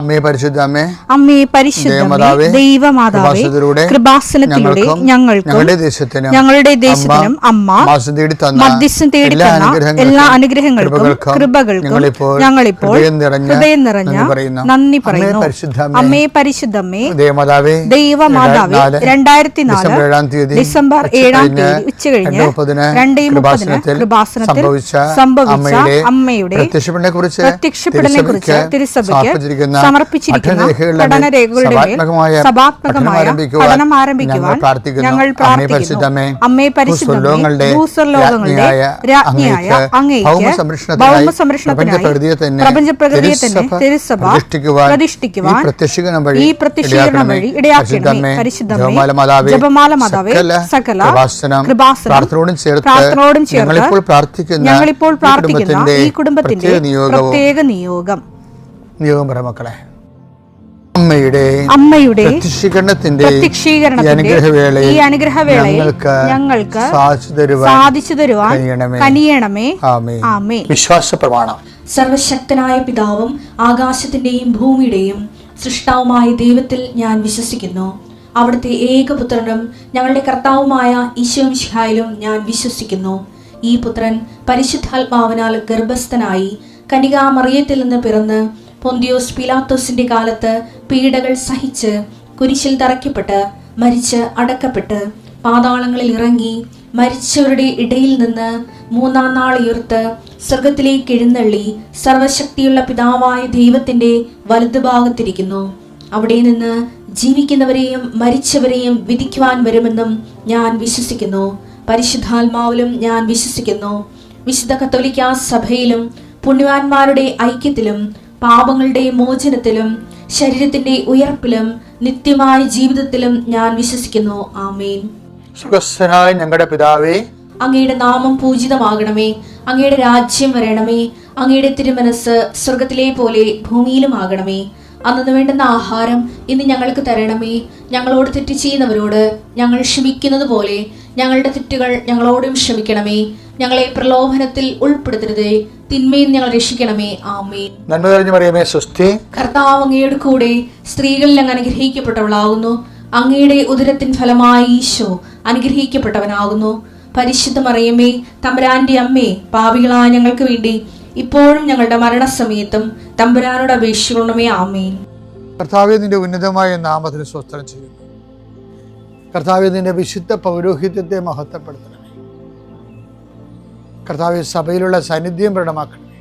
അമ്മേ പരിശുദ്ധ അമ്മേ, അമ്മേ പരിശുദ്ധ ദൈവമാതാവേ, കൃപാസനത്തിലൂടെ ഞങ്ങൾക്കും ഞങ്ങളുടെ ദേശത്തിനും അമ്മ മധ്യസ്ഥം തേടി തന്ന എല്ലാ അനുഗ്രഹങ്ങൾക്കും കൃപകൾക്കും ഞങ്ങളിപ്പോൾ ഹൃദയം നിറഞ്ഞ നന്ദി പറയുന്നു. അമ്മേ പരിശുദ്ധമ്മേ ദൈവമാതാവേ, 2004 ഡിസംബർ 7 ഉച്ചകഴിഞ്ഞ് 2:30 കൃപാസനത്തിൽ സംഭവിച്ച അമ്മയുടെ പ്രത്യക്ഷപ്പെടലിനെ കുറിച്ച് തിരുസഭയ്ക്ക് സമർപ്പിച്ചിരിക്കുന്ന പഠനരേഖകളുടെ മേൽ സഭാത്മകമായ പഠനം ആരംഭിക്കുവാൻ ഞങ്ങൾ പ്രാർത്ഥിക്കുന്നു. അമ്മേ പരിശുദ്ധമേ, ഭൂസ്വർലോകങ്ങളുടെ രാജ്ഞിയായ അങ്ങേയ്ക്ക് ഭൗമസംരക്ഷണത്തിനായി പ്രപഞ്ചപ്രകൃതിയെ തന്നെ തിരുസഭ പ്രതിഷ്ഠിക്കുവാൻ ഈ പ്രത്യക്ഷീകരണം വഴി ഇടയാക്കണമേ. പരിശുദ്ധമേ, ജപമാല മാതാവേ, സകല കൃപാസനം പ്രാർത്ഥനയോടും ചേർത്ത് ഞങ്ങളിപ്പോൾ പ്രാർത്ഥിക്കുന്ന ഈ കുടുംബത്തിന്റെ പ്രത്യേക നിയോഗം മക്കളെ, അമ്മയുടെ പ്രത്യക്ഷീകരണത്തിന്റെ ഈ അനുഗ്രഹവേളയിൽ ഞങ്ങൾക്ക് സാധിച്ചു തരുവാൻ കനിയണമേ. ആമേൻ. വിശ്വാസ പ്രമാണം. സർവശക്തനായ പിതാവും ആകാശത്തിന്റെയും ഭൂമിയുടെയും സൃഷ്ടാവുമായ ദൈവത്തിൽ ഞാൻ വിശ്വസിക്കുന്നു. അവിടുത്തെ ഏകപുത്രനും ഞങ്ങളുടെ കർത്താവുമായ ഈശോ മിശിഹായിലും ഞാൻ വിശ്വസിക്കുന്നു. ഈ പുത്രൻ പരിശുദ്ധാത്മാവിനാൽ ഗർഭസ്ഥനായി കന്യകാമറിയത്തിൽ നിന്ന് പിറന്ന് പൊന്തിയോസ് പിലാത്തോസിന്റെ കാലത്ത് പീഡകൾ സഹിച്ച് കുരിശിൽ തറയ്ക്കപ്പെട്ട് മരിച്ച് അടക്കപ്പെട്ട് പാതാളങ്ങളിൽ ഇറങ്ങി മരിച്ചവരുടെ ഇടയിൽ നിന്ന് 3-ാം നാൾ ഉയർത്ത് സ്വർഗത്തിലേക്ക് എഴുന്നള്ളി സർവശക്തിയുള്ള പിതാവായ ദൈവത്തിന്റെ വലതുഭാഗത്തിരിക്കുന്നു. അവിടെ നിന്ന് ജീവിക്കുന്നവരെയും മരിച്ചവരെയും വിധിക്കുവാൻ വരുമെന്നും ഞാൻ വിശ്വസിക്കുന്നു. പരിശുദ്ധാത്മാവിലും ഞാൻ വിശ്വസിക്കുന്നു. വിശുദ്ധ കത്തോലിക്കാ സഭയിലും പുണ്യവാന്മാരുടെ ഐക്യത്തിലും പാപങ്ങളുടെ മോചനത്തിലും ശരീരത്തിന്റെ ഉയർപ്പിലും നിത്യമായ ജീവിതത്തിലും ഞാൻ വിശ്വസിക്കുന്നു. ആമേൻ. സുഖസ്ഥനായ ഞങ്ങളുടെ പിതാവേ, അങ്ങയുടെ നാമം പൂജിതമാകണമേ. അങ്ങയുടെ രാജ്യം വരണമേ. അങ്ങയുടെ തിരുമനസ് സ്വർഗത്തിലെ പോലെ ഭൂമിയിലുമാകണമേ. അന്നു വേണ്ടുന്ന ആഹാരം ഇന്ന് ഞങ്ങൾക്ക് തരണമേ. ഞങ്ങളോട് തെറ്റ് ചെയ്യുന്നവരോട് ഞങ്ങൾ ക്ഷമിക്കുന്നത് പോലെ ഞങ്ങളുടെ തെറ്റുകൾ ഞങ്ങളോടും ക്ഷമിക്കണമേ. ഞങ്ങളെ പ്രലോഭനത്തിൽ ഉൾപ്പെടുത്തരുതേ, തിന്മയിൽ ഞങ്ങൾ രക്ഷിക്കണമേ. ആമേൻ. നന്മ നിറഞ്ഞ മറിയമേ, സ്വസ്തി. കർത്താവ് അങ്ങയുടെ കൂടെ സ്ത്രീകളിൽ അങ്ങ് അനുഗ്രഹിക്കപ്പെട്ടവളാകുന്നു. അങ്ങയുടെ ഉദരത്തിൻ ഫലമായി ഈശോ അനുഗ്രഹിക്കപ്പെട്ടവനാകുന്നു. പരിശുദ്ധ മറിയമേ, തമ്പുരാന്റെ അമ്മേ, പാപികളായ ഞങ്ങൾക്ക് വേണ്ടി ഇപ്പോഴും ഞങ്ങളുടെ മരണസമയത്തും തമ്പുരാനോട് അപേക്ഷിക്കണമേ. ആമേൻ. കർത്താവേ, നിന്റെ ഉന്നതമായ നാമത്തിന് സ്തോത്രം ചെയ്യുന്നു. കർത്താവേ, നിന്റെ വിശുദ്ധ പൗരോഹിത്യത്തെ മഹത്വപ്പെടുത്തണമേ. കർത്താവേ, സഭയിലുള്ള സാന്നിധ്യം പ്രകടമാക്കണമേ.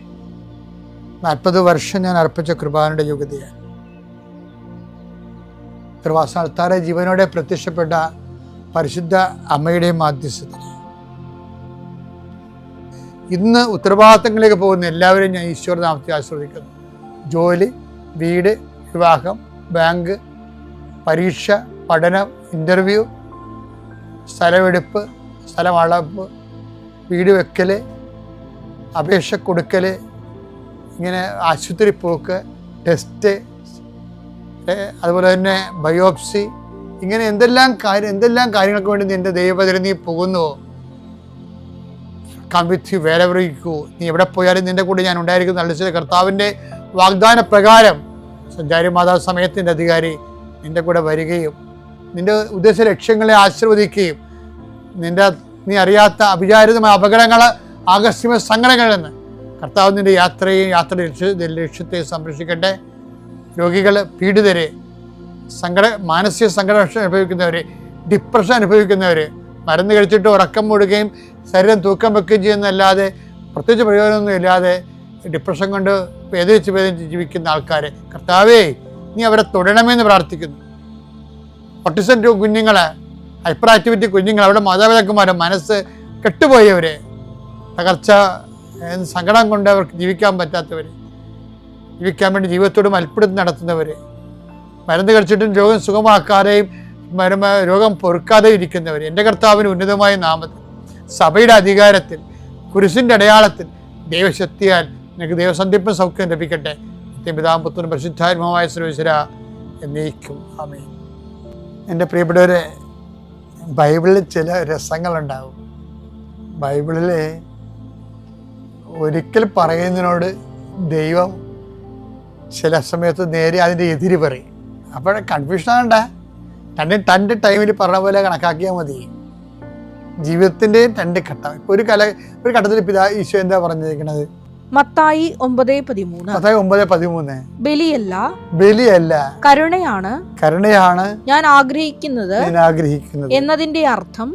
40 വർഷം ഞാൻ അർപ്പിച്ച കൃപാനയുടെ യോഗ്യതയാണ്. കൃപാസ്ഥാനത്താറെ ജീവനോടെ പ്രത്യക്ഷപ്പെട്ട പരിശുദ്ധ അമ്മയുടെ മാധ്യസ്ഥത്തിൽ ഇന്ന് ഉത്തരവാദിത്തങ്ങളിലേക്ക് പോകുന്ന എല്ലാവരെയും ഞാൻ ഈശ്വരനാമത്തെ ആസ്വദിക്കുന്നു. ജോലി, വീട്, വിവാഹം, ബാങ്ക്, പരീക്ഷ, പഠനം, ഇൻ്റർവ്യൂ, സ്ഥലമെടുപ്പ്, സ്ഥലമളപ്പ്, വീട് വെക്കൽ, അപേക്ഷ കൊടുക്കൽ, ഇങ്ങനെ ആശുപത്രി പോക്ക്, ടെസ്റ്റ്, അതുപോലെ തന്നെ ബയോപ്സി, ഇങ്ങനെ എന്തെല്ലാം കാര്യങ്ങൾക്ക് വേണ്ടി നിൻ്റെ ദൈവപദത്തിൽ നീ പോകുന്നുവോ, come with you wherever you go. നീ എവിടെ പോയാലും നിൻ്റെ കൂടെ ഞാൻ ഉണ്ടായിരിക്കുന്ന അളിച്ചത് കർത്താവിൻ്റെ വാഗ്ദാന പ്രകാരം സഞ്ചാരി മാതാവ് സമയത്തിൻ്റെ അധികാരി നിൻ്റെ കൂടെ വരികയും നിൻ്റെ ഉദ്ദേശ ലക്ഷ്യങ്ങളെ ആശീർവദിക്കുകയും നീ അറിയാത്ത അവിചാരിതമായ അപകടങ്ങൾ, ആകസ്മിക സങ്കടങ്ങളിൽ നിന്ന് കർത്താവ് നിൻ്റെ യാത്രയുടെ ലക്ഷ്യത്തെ സംരക്ഷിക്കട്ടെ. രോഗികൾ, പീഡിതരെ, മാനസിക സംഘർഷം അനുഭവിക്കുന്നവർ, ഡിപ്രഷൻ അനുഭവിക്കുന്നവർ, മരുന്ന് കഴിച്ചിട്ട് ഉറക്കം മൂടുകയും ശരീരം തൂക്കം വെക്കുകയും ചെയ്യുന്നതല്ലാതെ പ്രത്യേകിച്ച് പ്രയോജനമൊന്നും ഇല്ലാതെ ഡിപ്രഷൻ കൊണ്ട് വേദനിച്ച് ജീവിക്കുന്ന ആൾക്കാരെ കർത്താവേ നീ അവരെ തൊടണമെന്ന് പ്രാർത്ഥിക്കുന്നു. ഓട്ടിസം കുഞ്ഞുങ്ങളെ, ഹൈപ്പർ ആക്ടിവിറ്റി കുഞ്ഞുങ്ങൾ, അവിടെ മാതാപിതാക്കന്മാരെ മനസ്സ് കെട്ടുപോയവരെ, തകർച്ച, സങ്കടം കൊണ്ട് അവർക്ക് ജീവിക്കാൻ പറ്റാത്തവർ, ജീവിക്കാൻ വേണ്ടി ജീവിതത്തോട് മൽപ്പിടുത്തം നടത്തുന്നവർ, മരുന്ന് കഴിച്ചിട്ടും രോഗം സുഖമാക്കാതെയും രോഗം പൊറുക്കാതെ ഇരിക്കുന്നവർ, എൻ്റെ കർത്താവിന് ഉന്നതമായ നാമത്തിൽ, സഭയുടെ അധികാരത്തിൽ, കുരിശിൻ്റെ അടയാളത്തിൽ, ദൈവശക്തിയാൽ നിനക്ക് ദൈവസന്ധിപ്പും സൗഖ്യം ലഭിക്കട്ടെ. പിതാവും പുത്രനും പരിശുദ്ധാത്മാവായ സർവ്വേശ്വര എന്നേക്കും. ആമേൻ. എൻ്റെ പ്രിയപ്പെട്ടവരെ, ബൈബിളിൽ ചില രസങ്ങളുണ്ടാവും. ബൈബിളിൽ ഒരിക്കൽ പറയുന്നതിനോട് ദൈവം ചില സമയത്ത് നേരെ അതിൻ്റെ എതിര് പറയും. അപ്പോൾ കൺഫ്യൂഷൻ ആകണ്ട, രണ്ട് ടൈമിൽ പറഞ്ഞ പോലെ കണക്കാക്കിയാൽ മതി. ജീവിതത്തിൻ്റെ രണ്ട് ഘട്ടം. ഇപ്പോൾ ഒരു ഘട്ടത്തിൽ ഈശോ എന്താ പറഞ്ഞിരിക്കുന്നത്? മത്തായി 9:13 ബലിയല്ല കരുണയാണ് ഞാൻ ആഗ്രഹിക്കുന്നത് എന്നതിന്റെ അർത്ഥം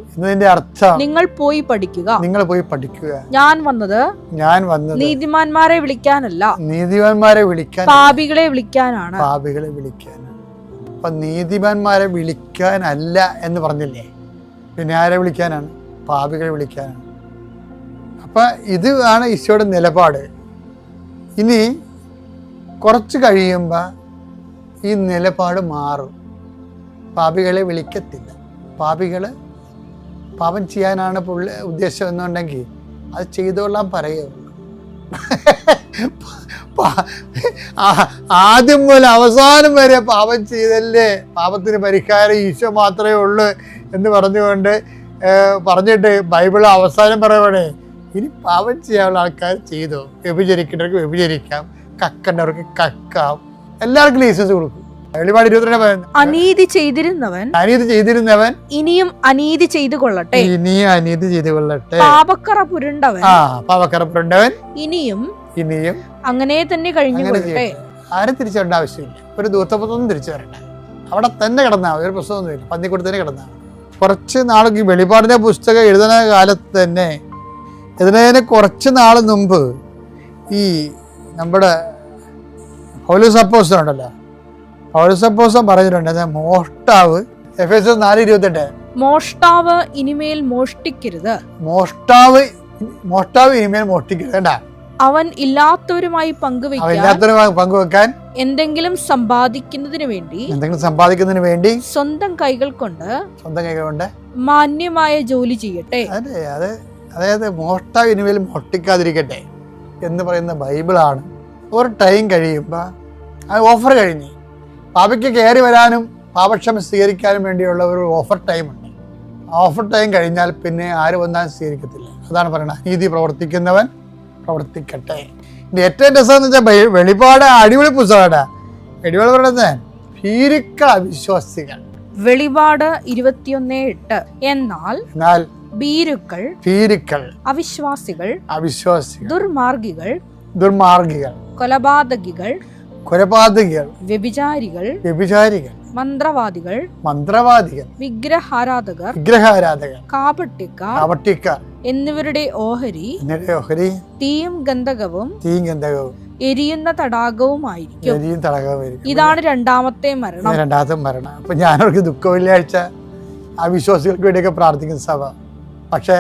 നിങ്ങൾ പോയി പഠിക്കുക. ഞാൻ വന്നത് നീതിമാന്മാരെ വിളിക്കാനല്ല, പാപികളെ വിളിക്കാനാണ്. അപ്പൊ നീതിമാന്മാരെ വിളിക്കാനല്ല എന്ന് പറഞ്ഞില്ലേ, പിന്നെ ആരെ വിളിക്കാനാണ്? പാപികളെ വിളിക്കാനാണ്. അപ്പം ഇത് ആണ് ഈശോയുടെ നിലപാട്. ഇനി കുറച്ച് കഴിയുമ്പോൾ ഈ നിലപാട് മാറും. പാപികളെ വിളിക്കത്തില്ല. പാപം ചെയ്യാനാണ് ഉദ്ദേശം എന്നുണ്ടെങ്കിൽ അത് ചെയ്തോളാൻ പറയുള്ളൂ. ആദ്യം മുതൽ അവസാനം വരെ പാപം ചെയ്തല്ലേ, പാപത്തിന് പരിഹാരം ഈശോ മാത്രമേ ഉള്ളൂ എന്ന് പറഞ്ഞിട്ട് ബൈബിൾ അവസാനം പറയുവാണേ, ഇനി പാപം ചെയ്യാനുള്ള ആൾക്കാർ ചെയ്തോ, വ്യഭിചരിക്കേണ്ടവർക്ക് വ്യഭിചരിക്കാം, കക്കേണ്ടവർക്ക് കക്കാം, എല്ലാവർക്കും ലൈസൻസ് കൊടുക്കും. വെളിപാട് 22 അനീതി ചെയ്തിരുന്നവൻ ഇനിയും അനീതി ചെയ്തു കൊള്ളട്ടെ. പാപക്കറ പുരണ്ടവൻ ഇനിയും അങ്ങനെ തന്നെ കഴിഞ്ഞു കൊള്ളട്ടെ. ആരും തിരിച്ചു വരേണ്ട ആവശ്യമില്ല. ഒരു ദൂതപുത്രനും തിരിച്ചു വരണ്ട. അവിടെ തന്നെ കിടന്നാ ഒരു പ്രശ്നമൊന്നുമില്ല. പന്നിക്കൂടത്ത് തന്നെ കിടന്നാ. കുറച്ച് നാൾ ഈ വെളിപാടിന്റെ പുസ്തകം എഴുതുന്ന കാലത്ത് തന്നെ, ഇതിനു കുറച്ച് നാൾ മുമ്പ് ഈ നമ്മുടെ പൗലോസ് അപ്പോസ്തലൻ ഉണ്ടല്ലോ, പൗലോസ് അപ്പോസ്തലൻ പറഞ്ഞിട്ടുണ്ട്, മോഷ്ടാവ് എഫേസ്യർ 4:28 മോഷ്ടാവ് ഇനിമേൽ മോഷ്ടിക്കരുത്. മോഷ്ടാവ് ഇനിമേൽ മോഷ്ടിക്കരുത്. കേട്ടാ, അവൻ ഇല്ലാത്തവരുമായി പങ്കുവെക്കാൻ എന്തെങ്കിലും സമ്പാദിക്കുന്നതിന് വേണ്ടി സ്വന്തം കൈകൾ കൊണ്ട് മാന്യമായ ജോലി ചെയ്യട്ടെ. അതായത് മോഷ്ടാവ് ഇനിമേൽ മോഷ്ടിക്കാതിരിക്കട്ടെ എന്ന് പറയുന്ന ബൈബിളാണ്. ഒരു ടൈം കഴിയുമ്പോൾ ആ ഓഫർ കഴിഞ്ഞ് പാപയ്ക്ക് കയറി വരാനും പാപക്ഷമ സ്വീകരിക്കാനും വേണ്ടിയുള്ള ഒരു ഓഫർ ടൈമുണ്ട്. ആ ഓഫർ ടൈം കഴിഞ്ഞാൽ പിന്നെ ആര് വന്നാലും സ്വീകരിക്കത്തില്ല. അതാണ് പറയുന്നത്, നീതി പ്രവർത്തിക്കുന്നവൻ പ്രവർത്തിക്കട്ടെ. ഏറ്റവും രസം എന്ന് വെച്ചാൽ വെളിപാട് അടിപൊളി പുസ്തകമാണ്. വെളിപാട് പറയുന്നത് ഭീരുക്കൾ അവിശ്വാസികൾ. വെളിപാട് 21:8 എന്നാൽ ഭീരുക്കൾ അവിശ്വാസികൾ ദുർമാർഗികൾ കൊലപാതകികൾ വ്യഭിചാരികൾ മന്ത്രവാദികൾ വിഗ്രഹാരാധകർ കാപട്യക്കാർ എന്നിവരുടെ ഓഹരി തീയും ഗന്ധകവും എരിയുന്ന തടാകവുമായിരിക്കും. ഇതാണ് രണ്ടാമത്തെ മരണം. അപ്പൊ ഞാനവർക്ക് ദുഃഖ വെള്ളിയാഴ്ച അവിശ്വാസികൾക്ക് വേണ്ടിയൊക്കെ പ്രാർത്ഥിക്കുന്ന സഭ. പക്ഷെ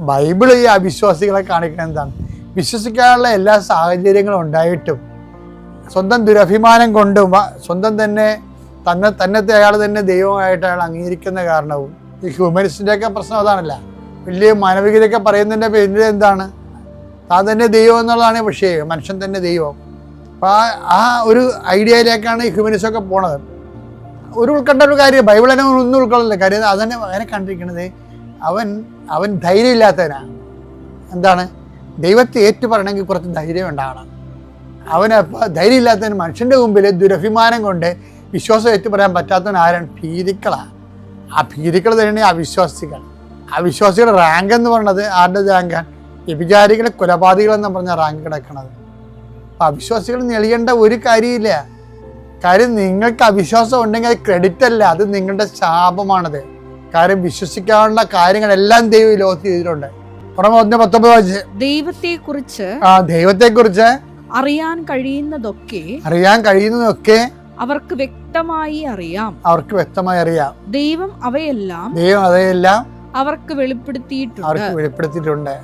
ബൈബിൾ ഈ അവിശ്വാസികളെ കാണിക്കുന്നത് എന്താണ്? വിശ്വസിക്കാനുള്ള എല്ലാ സാഹചര്യങ്ങളും ഉണ്ടായിട്ടും സ്വന്തം ദുരഭിമാനം കൊണ്ടും സ്വന്തം തന്നത്തെ അയാൾ തന്നെ ദൈവമായിട്ട് അയാൾ അംഗീകരിക്കുന്ന കാരണവും ഈ ഹ്യൂമനിസ്റ്റിൻ്റെയൊക്കെ പ്രശ്നം അതാണല്ല. വലിയ മാനവികതയൊക്കെ പറയുന്നതിൻ്റെ പേരിൽ എന്താണ്? താൻ തന്നെ ദൈവം എന്നുള്ളതാണ് വിഷയം, മനുഷ്യൻ തന്നെ ദൈവം. അപ്പം ആ ഒരു ഐഡിയയിലേക്കാണ് ഈ ഹ്യൂമനിസ്റ്റൊക്കെ പോണത്. ഉൾക്കൊണ്ട ഒരു കാര്യം ബൈബിൾ തന്നെ ഒന്നും ഉൾക്കൊള്ളില്ല. കാര്യം അതന്നെ അങ്ങനെ കണ്ടിരിക്കുന്നത് അവൻ ധൈര്യം ഇല്ലാത്തവനാണ്. എന്താണ്? ദൈവത്തെ ഏറ്റു പറയണമെങ്കിൽ കുറച്ച് ധൈര്യം ഉണ്ടാകണം. അവനപ്പോൾ ധൈര്യം ഇല്ലാത്തവന് മനുഷ്യൻ്റെ മുമ്പിൽ ദുരഭിമാനം കൊണ്ട് വിശ്വാസം ഏറ്റു പറയാൻ പറ്റാത്തവൻ ആരാണ്? ഭീരുക്കളാണ്. ആ ഭീരുക്കൾ തന്നെയാണ് അവിശ്വാസികളുടെ റാങ്ക് എന്ന് പറയുന്നത്. ആരുടെ റാങ്കാണ്? വ്യഭിചാരികളെ കൊലപാതകളെന്ന് പറഞ്ഞ റാങ്ക് കിടക്കണത്. അപ്പം അവിശ്വാസികൾ നെളിയേണ്ട ഒരു കാര്യമില്ല. കാര്യം നിങ്ങൾക്ക് അവിശ്വാസം ഉണ്ടെങ്കിൽ അത് ക്രെഡിറ്റ് അല്ല, അത് നിങ്ങളുടെ ശാപമാണത്. കാര്യം വിശ്വസിക്കാനുള്ള കാര്യങ്ങളെല്ലാം ദൈവം ലോകത്ത് ചെയ്തിട്ടുണ്ട്. 1:19 ദൈവത്തെക്കുറിച്ച് അറിയാൻ കഴിയുന്നതൊക്കെ അവർക്ക് വ്യക്തമായി അറിയാം. ദൈവം അവയെല്ലാം അവർക്ക് വെളിപ്പെടുത്തിയിട്ടുണ്ട്.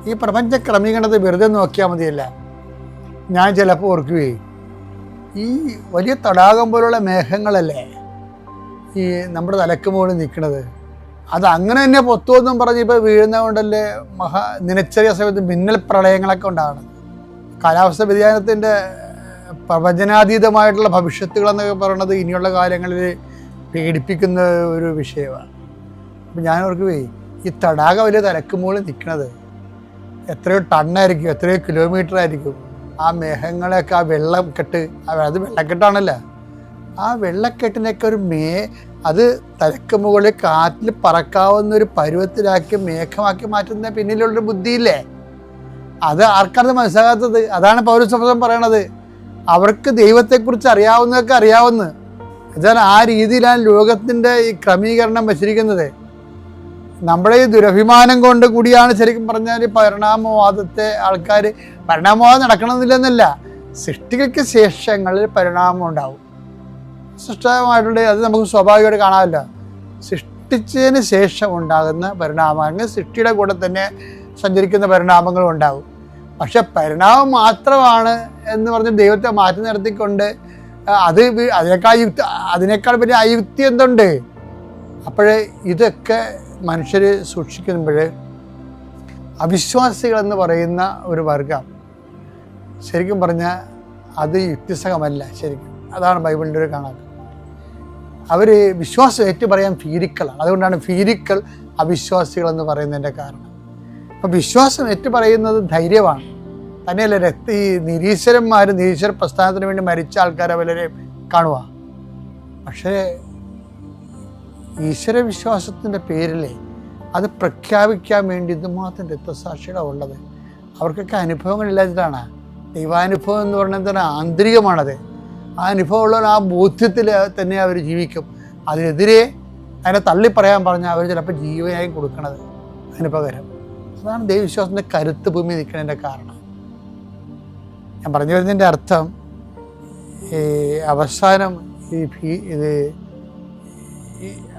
ഈ പ്രപഞ്ച ക്രമീകരണത്തെ വെറുതെ നോക്കിയാൽ മതിയല്ല. ഞാൻ ചിലപ്പോൾ ഓർക്കുകയും ഈ വലിയ തടാകം പോലുള്ള മേഘങ്ങളല്ലേ ഈ നമ്മുടെ തലക്ക് മുകളിൽ നിൽക്കുന്നത്, അത് അങ്ങനെ തന്നെ പൊത്തുവെന്നും പറഞ്ഞ് ഇപ്പോൾ വീഴുന്നത് കൊണ്ടല്ലേ നിലച്ചെറിയ സമയത്ത് മിന്നൽ പ്രളയങ്ങളൊക്കെ ഉണ്ടാകണം. കാലാവസ്ഥ വ്യതിയാനത്തിൻ്റെ പ്രവചനാതീതമായിട്ടുള്ള ഭവിഷ്യത്തുകളെന്നൊക്കെ പറയുന്നത് ഇനിയുള്ള കാലങ്ങളിൽ പേടിപ്പിക്കുന്ന ഒരു വിഷയമാണ്. അപ്പം ഞാൻ ഓർക്കുകയെ ഈ തടാകം വലിയ തലക്ക് മുകളിൽ നിൽക്കുന്നത് എത്രയോ ടണ്ണായിരിക്കും, എത്രയോ കിലോമീറ്റർ ആയിരിക്കും. ആ മേഘങ്ങളെയൊക്കെ ആ വെള്ളക്കെട്ട്, അത് വെള്ളക്കെട്ടാണല്ലോ, ആ വെള്ളക്കെട്ടിനൊക്കെ അത് തലക്ക് മുകളിൽ കാറ്റിൽ പറക്കാവുന്ന ഒരു പരുവത്തിലാക്കി മേഘമാക്കി മാറ്റുന്ന പിന്നിലുള്ളൊരു ബുദ്ധിയില്ലേ, അത് ആർക്കാണ് മനസ്സിലാകാത്തത്? അതാണ് പൗരസഭ പറയണത്. അവർക്ക് ദൈവത്തെക്കുറിച്ച് അറിയാവുന്നതൊക്കെ അറിയാവുന്ന, എന്നാൽ ആ രീതിയിലാണ് ലോകത്തിൻ്റെ ഈ ക്രമീകരണം വച്ചിരിക്കുന്നത്. നമ്മുടെ ഈ ദുരഭിമാനം കൊണ്ട് കൂടിയാണ് ശരിക്കും പറഞ്ഞാൽ പരിണാമവാദത്തെ ആൾക്കാർ, പരിണാമവാദം നടക്കണമെന്നില്ലെന്നല്ല, സൃഷ്ടികൾക്ക് ശേഷങ്ങളിൽ പരിണാമം ഉണ്ടാവും. സൃഷ്ടമായിട്ടുള്ള അത് നമുക്ക് സ്വാഭാവികമായിട്ട് കാണാമല്ലോ. സൃഷ്ടിച്ചതിന് ശേഷം ഉണ്ടാകുന്ന പരിണാമങ്ങൾ സൃഷ്ടിയുടെ കൂടെ തന്നെ സഞ്ചരിക്കുന്ന പരിണാമങ്ങളും ഉണ്ടാകും. പക്ഷെ പരിണാമം മാത്രമാണ് എന്ന് പറഞ്ഞ് ദൈവത്തെ മാറ്റി നിർത്തിക്കൊണ്ട് അതിനേക്കാൾ വലിയ അയുക്തി എന്തുണ്ട്? അപ്പോഴേ ഇതൊക്കെ മനുഷ്യർ സൂക്ഷിക്കുമ്പോൾ അവിശ്വാസികളെന്ന് പറയുന്ന ഒരു വർഗം ശരിക്കും പറഞ്ഞാൽ അത് യുക്തിസഹമല്ല. ശരിക്കും അതാണ് ബൈബിളിൻ്റെ ഒരു കണക്ക്. അവർ വിശ്വാസം ഏറ്റുപറയാൻ ഫീരിക്കളാണ്. അതുകൊണ്ടാണ് ഫീരിക്കൾ അവിശ്വാസികളെന്ന് പറയുന്നതിൻ്റെ കാരണം. അപ്പം വിശ്വാസം ഏറ്റുപറയുന്നത് ധൈര്യമാണ്. തന്നെയല്ല ഈ നിരീശ്വര പ്രസ്ഥാനത്തിന് വേണ്ടി മരിച്ച ആൾക്കാരെ പലരെയും കാണുക. പക്ഷേ ഈശ്വരവിശ്വാസത്തിൻ്റെ പേരിൽ അത് പ്രഖ്യാപിക്കാൻ വേണ്ടി ഇതുമാത്രം രക്തസാക്ഷികളാണ് ഉള്ളത്. അവർക്കൊക്കെ അനുഭവങ്ങളില്ലാത്തതാണ്. ദൈവാനുഭവം എന്ന് പറയുന്നത് ആന്തരികമാണത്. ആ അനുഭവമുള്ള ആ ബോധ്യത്തിൽ തന്നെ അവർ ജീവിക്കും. അതിനെതിരെ അതിനെ തള്ളിപ്പറയാൻ പറഞ്ഞാൽ അവർ ചിലപ്പോൾ ജീവനായും കൊടുക്കണത് അതിന് പകരം. അതാണ് ദൈവവിശ്വാസത്തിൻ്റെ കരുത്ത് ഭൂമി നിൽക്കുന്നതിൻ്റെ കാരണം. ഞാൻ പറഞ്ഞു വരുന്നതിൻ്റെ അർത്ഥം ഈ അവസാനം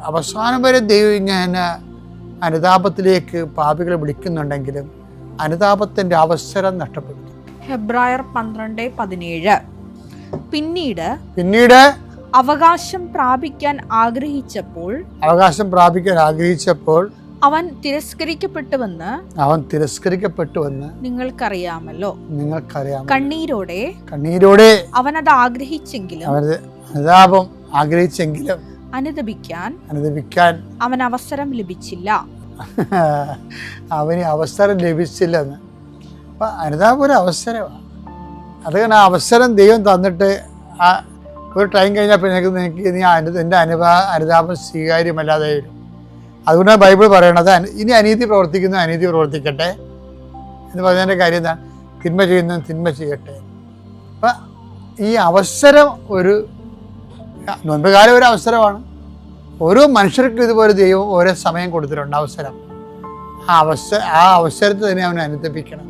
അവസാനം വരെ ദൈവം ഇങ്ങനെ അനുതാപത്തിലേക്ക് പാപികളെ വിളിക്കുന്നുണ്ടെങ്കിലും അനുതാപത്തിൻ്റെ അവസരം നഷ്ടപ്പെടുത്തും. ഹെബ്രായർ 12:17 പിന്നീട് അവകാശം പ്രാപിക്കാൻ ആഗ്രഹിച്ചപ്പോൾ അവൻ തിരസ്കരിക്കപ്പെട്ടുവെന്ന് നിങ്ങൾക്കറിയാമല്ലോ. കണ്ണീരോടെ അവനത് ആഗ്രഹിച്ചെങ്കിലും അനുതാപം ആഗ്രഹിച്ചെങ്കിലും അനുദപിക്കാൻ അവന് അവസരം ലഭിച്ചില്ല. അവന് അവസരം ലഭിച്ചില്ലെന്ന്. അപ്പം അനുതാപം ഒരു അവസരമാണ്. അതുകൊണ്ട് ആ അവസരം ദൈവം തന്നിട്ട് ആ ഒരു ടൈം കഴിഞ്ഞാൽ പിന്നെ എനിക്ക് എൻ്റെ അനുതാപം സ്വീകാര്യമല്ലാതെ വരും. അതുകൊണ്ടാണ് ബൈബിൾ പറയണത് ഇനി അനീതി പ്രവർത്തിക്കട്ടെ എന്ന് പറഞ്ഞതിൻ്റെ കാര്യം എന്താണ്? തിന്മ ചെയ്യുന്നവൻ തിന്മ ചെയ്യട്ടെ. അപ്പം ഈ അവസരം ഒരു നോൻപുകാലം ഒരു അവസരമാണ്. ഓരോ മനുഷ്യർക്കും ഇതുപോലെ ദൈവം ഓരോ സമയം കൊടുത്തിട്ടുണ്ട് അവസരം. ആ അവസരത്തെ തന്നെ അവനെ അനുദപിക്കണം.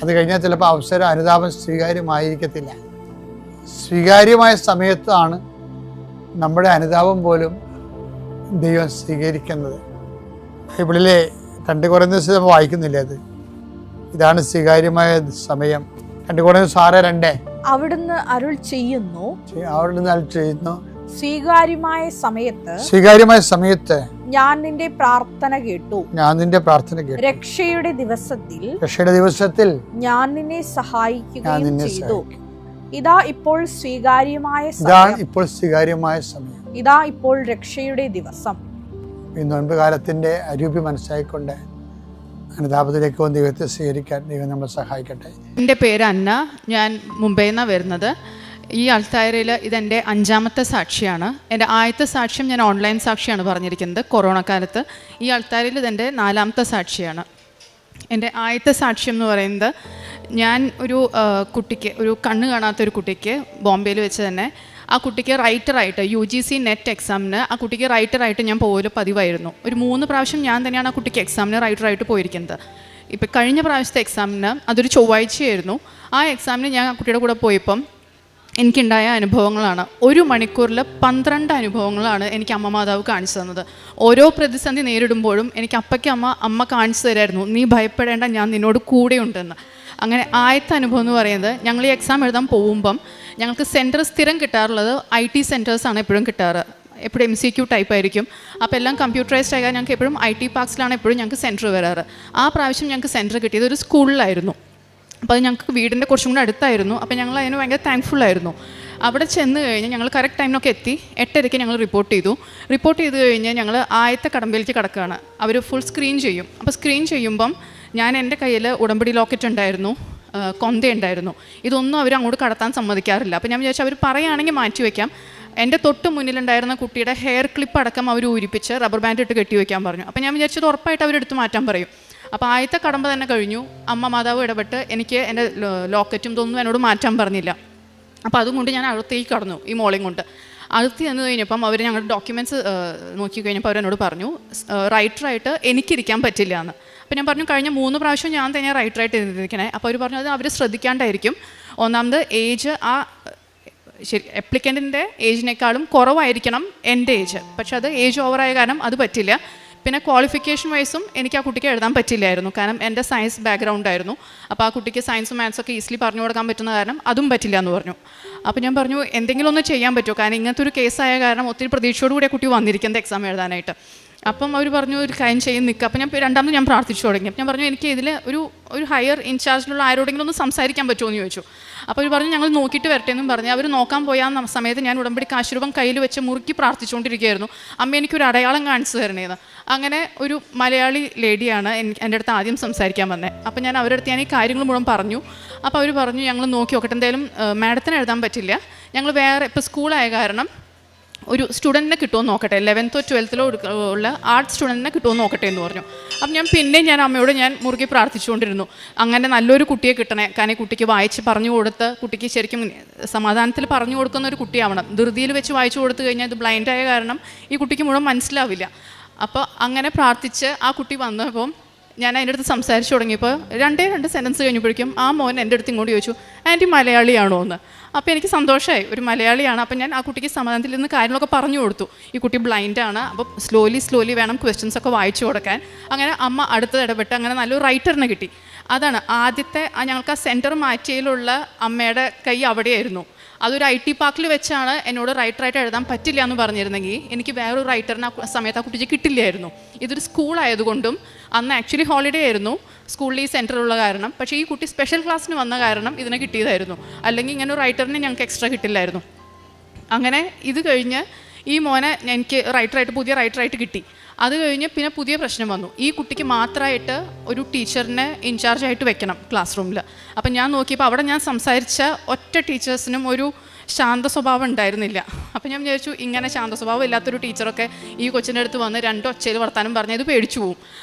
അത് കഴിഞ്ഞാൽ ചിലപ്പോൾ അനുതാപം സ്വീകാര്യമായിരിക്കത്തില്ല. സ്വീകാര്യമായ സമയത്താണ് നമ്മുടെ അനുതാപം പോലും ദൈവം സ്വീകരിക്കുന്നത്. ബൈബിളിലെ 2 കൊരിന്ത്യർ നമ്മൾ വായിക്കുന്നില്ലേ, ഇതാണ് സ്വീകാര്യമായ സമയം. 2 കൊരിന്ത്യർ 6:2 അവിടുന്ന് അരുൾ ചെയ്യുന്നു സ്വീകാര്യമായ സമയത്ത് ഞാൻ നിന്റെ പ്രാർത്ഥന കേട്ടു. രക്ഷയുടെ ദിവസത്തിൽ ഞാൻ നിന്നെ സഹായിക്കുകയും ചെയ്തു. ഇതാ ഇപ്പോൾ സ്വീകാര്യമായ സമയം. ഇതാ ഇപ്പോൾ രക്ഷയുടെ ദിവസം. ഈ നോൻപ് കാലത്തിന്റെ അരൂപി മനസ്സിലായിക്കൊണ്ട് അനുതാപത്തിലേക്ക് ദൈവത്തെ സ്വീകരിക്കാൻ ദൈവം നമ്മളെ സഹായിക്കട്ടെ. എൻ്റെ പേര് അന്ന. ഞാൻ മുംബൈയിൽ നിന്നാണ് വരുന്നത്. ഈ അൾത്താരയിൽ ഇതെൻ്റെ 5ാമത്തെ സാക്ഷിയാണ്. എൻ്റെ ആദ്യത്തെ സാക്ഷ്യം ഞാൻ ഓൺലൈൻ സാക്ഷിയാണ് പറഞ്ഞിരിക്കുന്നത് കൊറോണ കാലത്ത്. ഈ അൾത്താരയിൽ ഇതെൻ്റെ 4ാമത്തെ സാക്ഷിയാണ്. എൻ്റെ ആദ്യത്തെ സാക്ഷ്യം എന്ന് പറയുന്നത്, ഞാൻ ഒരു കണ്ണ് കാണാത്തൊരു കുട്ടിക്ക് ബോംബെയിൽ വെച്ച് തന്നെ ആ കുട്ടിക്ക് റൈറ്ററായിട്ട് UGC നെറ്റ് എക്സാമിന് ആ കുട്ടിക്ക് റൈറ്ററായിട്ട് ഞാൻ പോകല് പതിവായിരുന്നു. ഒരു 3 പ്രാവശ്യം ഞാൻ തന്നെയാണ് ആ കുട്ടിക്ക് എക്സാമിന് റൈറ്ററായിട്ട് പോയിരിക്കുന്നത്. ഇപ്പം കഴിഞ്ഞ പ്രാവശ്യത്തെ എക്സാമിന് അതൊരു ചൊവ്വാഴ്ചയായിരുന്നു. ആ എക്സാമിന് ഞാൻ ആ കുട്ടിയുടെ കൂടെ പോയപ്പം എനിക്കുണ്ടായ അനുഭവങ്ങളാണ്. 1 മണിക്കൂറിൽ 12 അനുഭവങ്ങളാണ് എനിക്ക് അമ്മ മാതാവ് കാണിച്ചു തന്നത്. ഓരോ പ്രതിസന്ധി നേരിടുമ്പോഴും എനിക്ക് അമ്മ കാണിച്ചു തരായിരുന്നു, നീ ഭയപ്പെടേണ്ട, ഞാൻ നിന്നോട് കൂടെയുണ്ടെന്ന്. അങ്ങനെ ആദ്യത്തെ അനുഭവം എന്ന് പറയുന്നത്, ഞങ്ങൾ ഈ എക്സാം എഴുതാൻ പോകുമ്പം ഞങ്ങൾക്ക് സെൻറ്റർ സ്ഥിരം കിട്ടാറുള്ളത് IT സെൻറ്റേഴ്സാണ് എപ്പോഴും കിട്ടാറ്. എപ്പോഴും MCQ ടൈപ്പ് ആയിരിക്കും. അപ്പോൾ എല്ലാം കമ്പ്യൂട്ടറൈസ്ഡ് ആയാൽ ഞങ്ങൾക്ക് എപ്പോഴും IT പാർക്സിലാണ് എപ്പോഴും ഞങ്ങൾക്ക് സെൻറ്റർ വരാറ്. ആ പ്രാവശ്യം ഞങ്ങൾക്ക് സെൻറ്റർ കിട്ടിയത് ഒരു സ്കൂളിലായിരുന്നു. അപ്പോൾ അത് ഞങ്ങൾക്ക് വീടിൻ്റെ കുറച്ചും കൂടെ അടുത്തായിരുന്നു. അപ്പോൾ ഞങ്ങൾ അതിന് ഭയങ്കര താങ്ക്ഫുള്ളായിരുന്നു. അവിടെ ചെന്ന് കഴിഞ്ഞ് ഞങ്ങൾ കറക്റ്റ് ടൈമിനൊക്കെ എത്തി. 8:30 ഞങ്ങൾ റിപ്പോർട്ട് ചെയ്ത് കഴിഞ്ഞ് ഞങ്ങൾ ആദ്യത്തെ കടമ്പിലേക്ക് കിടക്കുകയാണ്. അവർ ഫുൾ സ്ക്രീൻ ചെയ്യും. അപ്പോൾ സ്ക്രീൻ ചെയ്യുമ്പം ഞാൻ എൻ്റെ കയ്യിൽ ഉടമ്പടി ലോക്കറ്റ് ഉണ്ടായിരുന്നു. കൊന്തയുണ്ടായിരുന്നു. ഇതൊന്നും അവർ അങ്ങോട്ട് കടത്താൻ സമ്മതിക്കാറില്ല. അപ്പോൾ ഞാൻ വിചാരിച്ചു അവർ പറയുകയാണെങ്കിൽ മാറ്റി വയ്ക്കാം. എൻ്റെ തൊട്ട് മുന്നിലുണ്ടായിരുന്ന കുട്ടിയുടെ ഹെയർ ക്ലിപ്പ് അടക്കം അവർ ഊരിപ്പിച്ച് റബ്ബർ ബാൻഡ് ഇട്ട് കെട്ടി വയ്ക്കാൻ പറഞ്ഞു. അപ്പോൾ ഞാൻ വിചാരിച്ചത് ഉറപ്പായിട്ട് അവരെടുത്ത് മാറ്റാൻ പറയും. അപ്പോൾ ആദ്യത്തെ കടമ്പ തന്നെ കഴിഞ്ഞു. അമ്മ മാതാവ് ഇടപെട്ട് എനിക്ക് എൻ്റെ ലോക്കറ്റും ഇതൊന്നും എന്നോട് മാറ്റാൻ പറഞ്ഞില്ല. അപ്പോൾ അതും കൊണ്ട് ഞാൻ അകത്തേക്ക് കടന്നു, ഈ മോളെയും കൊണ്ട്. അകത്ത് ചെന്ന് കഴിഞ്ഞപ്പം അവർ ഞങ്ങളുടെ ഡോക്യുമെൻറ്റ്സ് നോക്കി കഴിഞ്ഞപ്പോൾ അവരെന്നോട് പറഞ്ഞു റൈറ്ററായിട്ട് എനിക്കിരിക്കാൻ പറ്റില്ല എന്ന്. അപ്പോൾ ഞാൻ പറഞ്ഞു കഴിഞ്ഞ 3 പ്രാവശ്യം ഞാൻ തന്നെ റൈറ്ററായിട്ട് ഇരുന്നിരിക്കണേ. അപ്പോൾ അവർ പറഞ്ഞു അത് അവർ ശ്രദ്ധിക്കാണ്ടായിരിക്കും. ഒന്നാമത് ഏജ് ശരി അപ്ലിക്കൻറ്റിൻ്റെ ഏജിനേക്കാളും കുറവായിരിക്കണം എൻ്റെ ഏജ്. പക്ഷെ അത് ഏജ് ഓവറായ കാരണം അത് പറ്റില്ല. പിന്നെ ക്വാളിഫിക്കേഷൻ വൈസും എനിക്ക് ആ കുട്ടിക്ക് എഴുതാൻ പറ്റില്ലായിരുന്നു, കാരണം എൻ്റെ സയൻസ് ബാക്ക്ഗ്രൗണ്ട് ആയിരുന്നു. അപ്പോൾ ആ കുട്ടിക്ക് സയൻസും മാത്സൊക്കെ ഈസിലി പറഞ്ഞു കൊടുക്കാൻ പറ്റുന്ന കാരണം അതും പറ്റില്ല എന്ന് പറഞ്ഞു. അപ്പോൾ ഞാൻ പറഞ്ഞു എന്തെങ്കിലും ഒന്ന് ചെയ്യാൻ പറ്റുമോ, കാരണം ഇങ്ങനത്തെ ഒരു കേസായ കാരണം ഒത്തിരി പ്രതീക്ഷയോടുകൂടി കുട്ടി വന്നിരിക്കുന്നത് എക്സാം എഴുതാനായിട്ട്. അപ്പം അവർ പറഞ്ഞു ഒരു കാര്യം ചെയ്യും നിൽക്കുക. അപ്പം രണ്ടാമത് ഞാൻ പ്രാർത്ഥിച്ചു തുടങ്ങി. അപ്പം ഞാൻ പറഞ്ഞു എനിക്ക് ഇതിൽ ഒരു ഹയർ ഇൻചാർജിലുള്ള ആരോടെങ്കിലും ഒന്ന് സംസാരിക്കാൻ പറ്റുമോ എന്ന് ചോദിച്ചു. അപ്പോൾ അവർ പറഞ്ഞു ഞങ്ങൾ നോക്കിയിട്ട് വരട്ടെ എന്നും പറഞ്ഞു. അവർ നോക്കാൻ പോയ സമയത്ത് ഞാൻ ഉടമ്പടി കാശുരൂപം കയ്യിൽ വെച്ച് മുറുക്കി പ്രാർത്ഥിച്ചുകൊണ്ടിരിക്കുകയായിരുന്നു. അമ്മ എനിക്കൊരു അടയാളം കാണിച്ചു തരണേന്ന്. അങ്ങനെ ഒരു മലയാളി ലേഡിയാണ് എൻ്റെ അടുത്ത് ആദ്യം സംസാരിക്കാൻ വന്നത്. അപ്പോൾ ഞാൻ അവരുടെ അടുത്ത് ഞാൻ ഈ കാര്യങ്ങൾ മുഴുവൻ പറഞ്ഞു. അപ്പോൾ അവർ പറഞ്ഞു ഞങ്ങൾ നോക്കി നോക്കട്ടെ, എന്തായാലും മാഡത്തിന് എഴുതാൻ പറ്റില്ല, ഞങ്ങൾ വേറെ ഇപ്പോൾ സ്കൂളായ കാരണം ഒരു സ്റ്റുഡൻറ്റിനെ കിട്ടുമോ നോക്കട്ടെ, 11th or 12th ഉള്ള ആർട്സ് സ്റ്റുഡൻറ്റിനെ കിട്ടുമോ നോക്കട്ടെ എന്ന് പറഞ്ഞു. അപ്പം ഞാൻ അമ്മയോട് ഞാൻ മുറുകെ പ്രാർത്ഥിച്ചുകൊണ്ടിരുന്നു അങ്ങനെ നല്ലൊരു കുട്ടിയെ കിട്ടണേ, കാരണം ഈ കുട്ടിക്ക് വായിച്ച് പറഞ്ഞു കൊടുത്ത് കുട്ടിക്ക് ശരിക്കും സമാധാനത്തിൽ പറഞ്ഞു കൊടുക്കുന്ന ഒരു കുട്ടിയാവണം. ധൃതിയിൽ വെച്ച് വായിച്ചു കൊടുത്തു കഴിഞ്ഞാൽ ഇത് ബ്ലൈൻഡായ കാരണം ഈ കുട്ടിക്ക് മുഴുവൻ മനസ്സിലാവില്ല. അപ്പോൾ അങ്ങനെ പ്രാർത്ഥിച്ച് ആ കുട്ടി വന്നപ്പം ഞാൻ അതിൻ്റെ അടുത്ത് സംസാരിച്ച് തുടങ്ങിയപ്പോൾ 2 സെൻറ്റൻസ് കഴിഞ്ഞപ്പോഴേക്കും ആ മോൻ എൻ്റെ അടുത്ത് ഇങ്ങോട്ട് ചോദിച്ചു ആൻറ്റി മലയാളിയാണോ എന്ന്. അപ്പോൾ എനിക്ക് സന്തോഷമായി, ഒരു മലയാളിയാണ്. അപ്പോൾ ഞാൻ ആ കുട്ടിക്ക് സമാധാനത്തിൽ നിന്ന് കാര്യങ്ങളൊക്കെ പറഞ്ഞു കൊടുത്തു. ഈ കുട്ടി ബ്ലൈൻഡാണ്, അപ്പോൾ സ്ലോലി വേണം ക്വസ്റ്റ്യൻസ് ഒക്കെ വായിച്ചു കൊടുക്കാൻ. അങ്ങനെ അമ്മ അടുത്ത് ഇടപെട്ട് അങ്ങനെ നല്ലൊരു റൈറ്ററിനെ കിട്ടി. അതാണ് ആദ്യത്തെ ഞങ്ങൾക്ക് ആ സെൻറ്റർ മാറ്റിയതിലുള്ള അമ്മയുടെ കൈ അവിടെയായിരുന്നു. അതൊരു IT പാർക്കിൽ വെച്ചാണ് എന്നോട് റൈറ്ററായിട്ട് എഴുതാൻ പറ്റില്ല എന്ന് പറഞ്ഞിരുന്നെങ്കിൽ എനിക്ക് വേറൊരു റൈറ്ററിന് ആ സമയത്ത് ആ കുട്ടിക്ക് കിട്ടില്ലായിരുന്നു. ഇതൊരു സ്കൂളായതുകൊണ്ടും അന്ന് ആക്ച്വലി ഹോളിഡേ ആയിരുന്നു സ്കൂളിൽ ഈ സെൻറ്ററുള്ള കാരണം. പക്ഷേ ഈ കുട്ടി സ്പെഷ്യൽ ക്ലാസ്സിന് വന്ന കാരണം ഇതിനെ കിട്ടിയതായിരുന്നു, അല്ലെങ്കിൽ ഇങ്ങനെ ഒരു റൈറ്ററിനെ ഞങ്ങൾക്ക് എക്സ്ട്രാ കിട്ടില്ലായിരുന്നു. അങ്ങനെ ഇത് കഴിഞ്ഞ് ഈ മോനെ എനിക്ക് പുതിയ റൈറ്ററായിട്ട് കിട്ടി. അത് കഴിഞ്ഞ് പിന്നെ പുതിയ പ്രശ്നം വന്നു, ഈ കുട്ടിക്ക് മാത്രമായിട്ട് ഒരു ടീച്ചറിനെ ഇൻചാർജായിട്ട് വെക്കണം ക്ലാസ് റൂമിൽ. അപ്പം ഞാൻ നോക്കിയപ്പോൾ അവിടെ ഞാൻ സംസാരിച്ച ഒറ്റ ടീച്ചേഴ്സിനും ഒരു ശാന്ത സ്വഭാവം ഉണ്ടായിരുന്നില്ല. അപ്പം ഞാൻ വിചാരിച്ചു ഇങ്ങനെ ശാന്ത സ്വഭാവം ഇല്ലാത്തൊരു ടീച്ചറൊക്കെ ഈ കൊച്ചിൻ്റെ അടുത്ത് വന്ന് 2 ഒച്ചയിൽ വർത്താനം പറഞ്ഞ് ഇത് പേടിച്ചു പോവും.